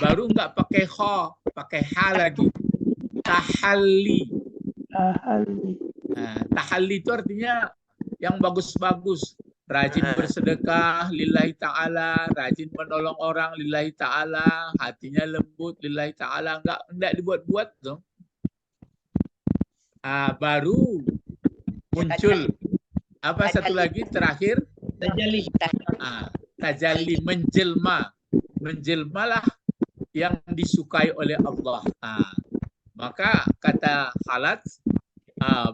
S2: Baru enggak pakai kha, pakai ha lagi. Tahalli. Tahalli itu artinya yang bagus-bagus. Rajin bersedekah lillahi ta'ala, rajin menolong orang lillahi ta'ala, hatinya lembut lillahi ta'ala, enggak dibuat-buat dong. Baru muncul apa satu lagi terakhir? Tajalli, menjelmalah yang disukai oleh Allah. Maka kata Khalat,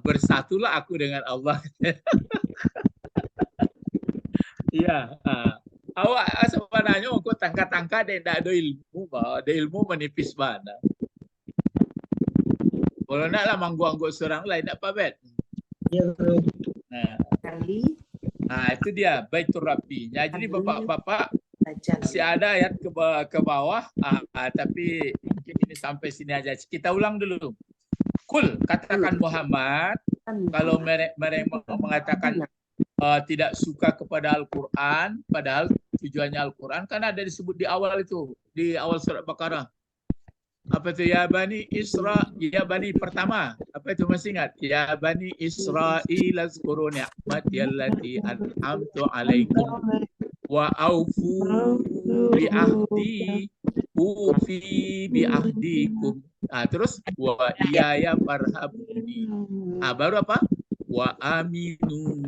S2: bersatulah aku dengan Allah. Iya. Awak sebenarnya aku tangka-tangka dia tidak ada ilmu, bah. Ada ilmu menipis mana. Kalau nak lah manggu-anggu seorang lain, nak apa bet?
S4: Ya,
S2: Nah, itu dia Baitur Rabbi. Jadi bapak-bapak masih ada ayat ke bawah, tapi mungkin ini sampai sini aja. Kita ulang dulu. Kul, katakan Muhammad, kalau mereka mengatakan tidak suka kepada Al-Quran, padahal tujuannya Al-Quran kan ada disebut di awal itu, di awal surat Baqarah. Apa itu? Ya Bani Isra, ya Bani pertama. Apa itu, masih ingat? Ya Bani Israil azkuru ni'mati allati an'amtu alaikum wa aufu bi ahdi ufi bi ahdikum. Terus wa iyaya farhabuni. Baru apa? Wa aminu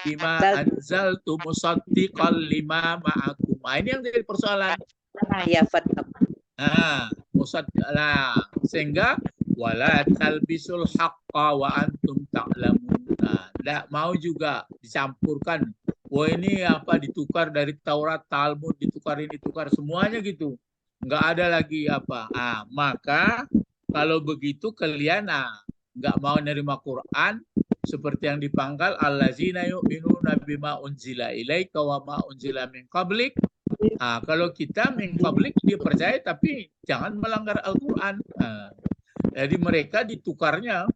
S2: bima anzaltu musaddiqan lima ma'akum. Ini yang jadi persoalan.
S7: Ya fatab.
S2: Sehingga wala talbisul haqqa wa antum ta'lamun. Tidak mau juga dicampurkan. Wah, ini apa, ditukar dari Taurat, Talmud, ditukar ini, tukar semuanya gitu. Nggak ada lagi apa. Maka kalau begitu kalian nggak mau nerima Quran seperti yang dipangkal allazina yu'minuna bima unzila ilaika wa ma unzila min qablik. Kalau kita min qablik dia percaya tapi jangan melanggar Al-Quran. Jadi mereka ditukarnya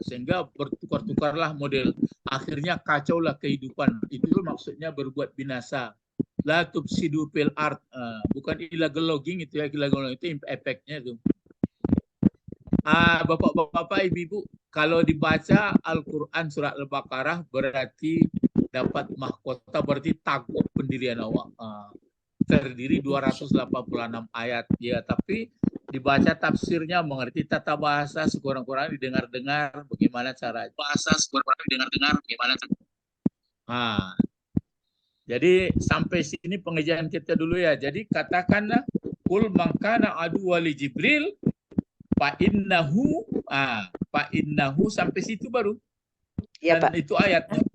S2: sehingga bertukar-tukarlah model. Akhirnya kacaulah kehidupan. Itu maksudnya berbuat binasa. La tufsidu fil ard. Bukan illegal logging itu ya, illegal logging itu efeknya itu. Bapak-bapak, ibu-ibu, kalau dibaca Al-Quran surat Al-Baqarah berarti dapat mahkota, berarti tangguh pendirian awak. Terdiri 286 ayat ya, tapi dibaca tafsirnya, mengerti tata bahasa, sekurang-kurangnya didengar-dengar bagaimana cara bahasa, sekurang-kurangnya didengar-dengar bagaimana cara. Jadi sampai sini pengajian kita dulu ya. Jadi katakanlah kul mangkana adu wali Jibril fa innahu sampai situ baru.
S7: Ya,
S2: dan
S7: Pak.
S2: Itu ayatnya.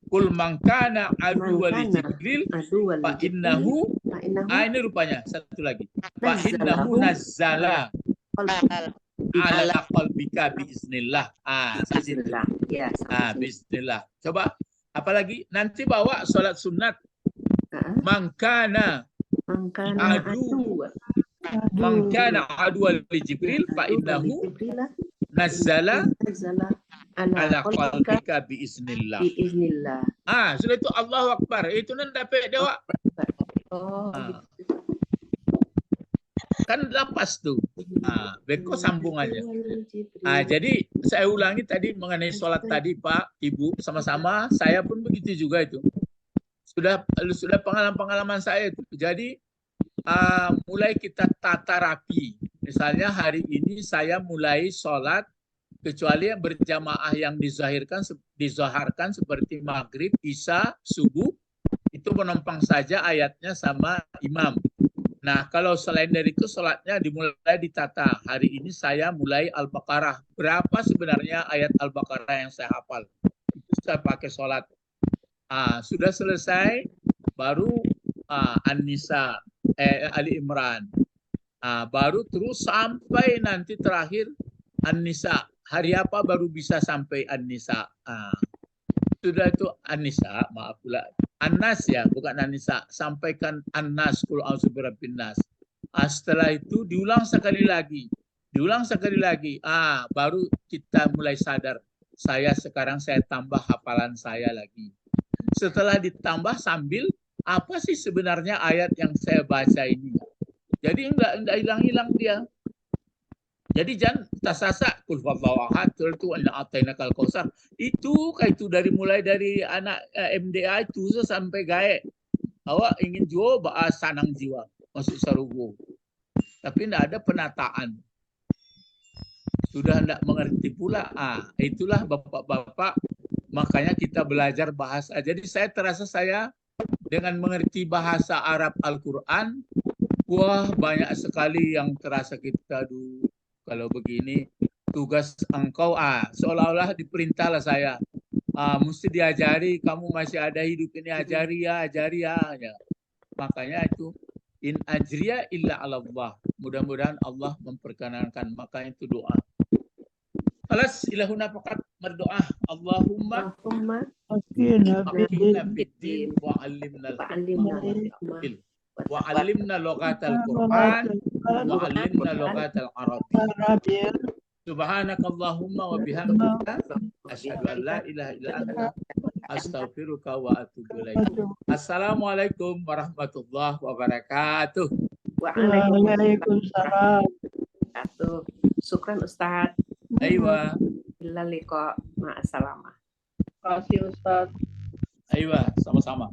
S2: Kul mangkana adu wali Jibril fa innahu. Ini rupanya satu lagi. Fa innahu nazzala ala qalbika biiznillah.
S5: Bismillah. Ya,
S2: bismillah. Coba apalagi nanti bawa sholat sunat. Mangkana adu wali Jibril fa innahu nazzala ala qalbika biiznillah. Sudah itu Allahu Akbar. Itu nan dapat dewa. Kan lapas tuh. Beko sambungannya. Jadi saya ulangi tadi mengenai sholat tadi, Pak, Ibu, sama-sama. Saya pun begitu juga itu. Sudah pengalaman saya itu. Jadi mulai kita tata rapi. Misalnya hari ini saya mulai sholat kecuali yang berjamaah yang dizaharkan seperti maghrib, isya, subuh, itu menumpang saja ayatnya sama imam. Nah, kalau selain dari itu sholatnya dimulai ditata. Hari ini saya mulai Al-Baqarah. Berapa sebenarnya ayat Al-Baqarah yang saya hafal? Itu saya pakai sholat. Sudah selesai, baru An-Nisa, Ali Imran. Baru terus sampai nanti terakhir An-Nisa. Hari apa baru bisa sampai An-Nisa? Sudah itu An-Nisa, maaf pula. An-Nas ya, bukan An-Nisa. Sampaikan An-Nas, Qul a'udzu birabbin nas. Setelah itu diulang sekali lagi. Baru kita mulai sadar. Sekarang saya tambah hafalan saya lagi. Setelah ditambah sambil, apa sih sebenarnya ayat yang saya baca ini? Jadi enggak hilang-hilang dia. Jadi jangan tasasa kul huwallahu ahad itu atainakal kausar. Itu mulai dari anak MDA itu sampai gae. Awak ingin jual bahas sanang jiwa masuk sarugo. Tapi tidak ada penataan. Sudah tidak mengerti pula. Itulah bapak-bapak, makanya kita belajar bahasa. Jadi saya terasa dengan mengerti bahasa Arab Al-Quran, wah banyak sekali yang terasa kita dulu. Kalau begini, tugas engkau, seolah-olah diperintahlah saya. mesti diajari, kamu masih ada hidup ini, ajari ya. Makanya itu in ajriya illa 'ala Allah. Mudah-mudahan Allah memperkenankan, maka itu doa. Alas ilahuna faqat berdoa. Allahumma
S3: Akhirnya
S2: aqimna fid-din wa 'allimna al-ilm wa 'allimna lughatal Qur'an wa 'allimna lughatal Arabiyyah. Subhanakallahumma wa bihamdika asyhadu an la ilaha illa anta astaghfiruka wa atubu ilaik. Assalamualaikum warahmatullahi wabarakatuh.
S3: Waalaikumsalam.
S5: Syukran Ustaz.
S2: Aywa.
S5: Illa liqa ma'assalamah.
S8: Terima kasih Ustaz.
S2: Aywa, sama-sama.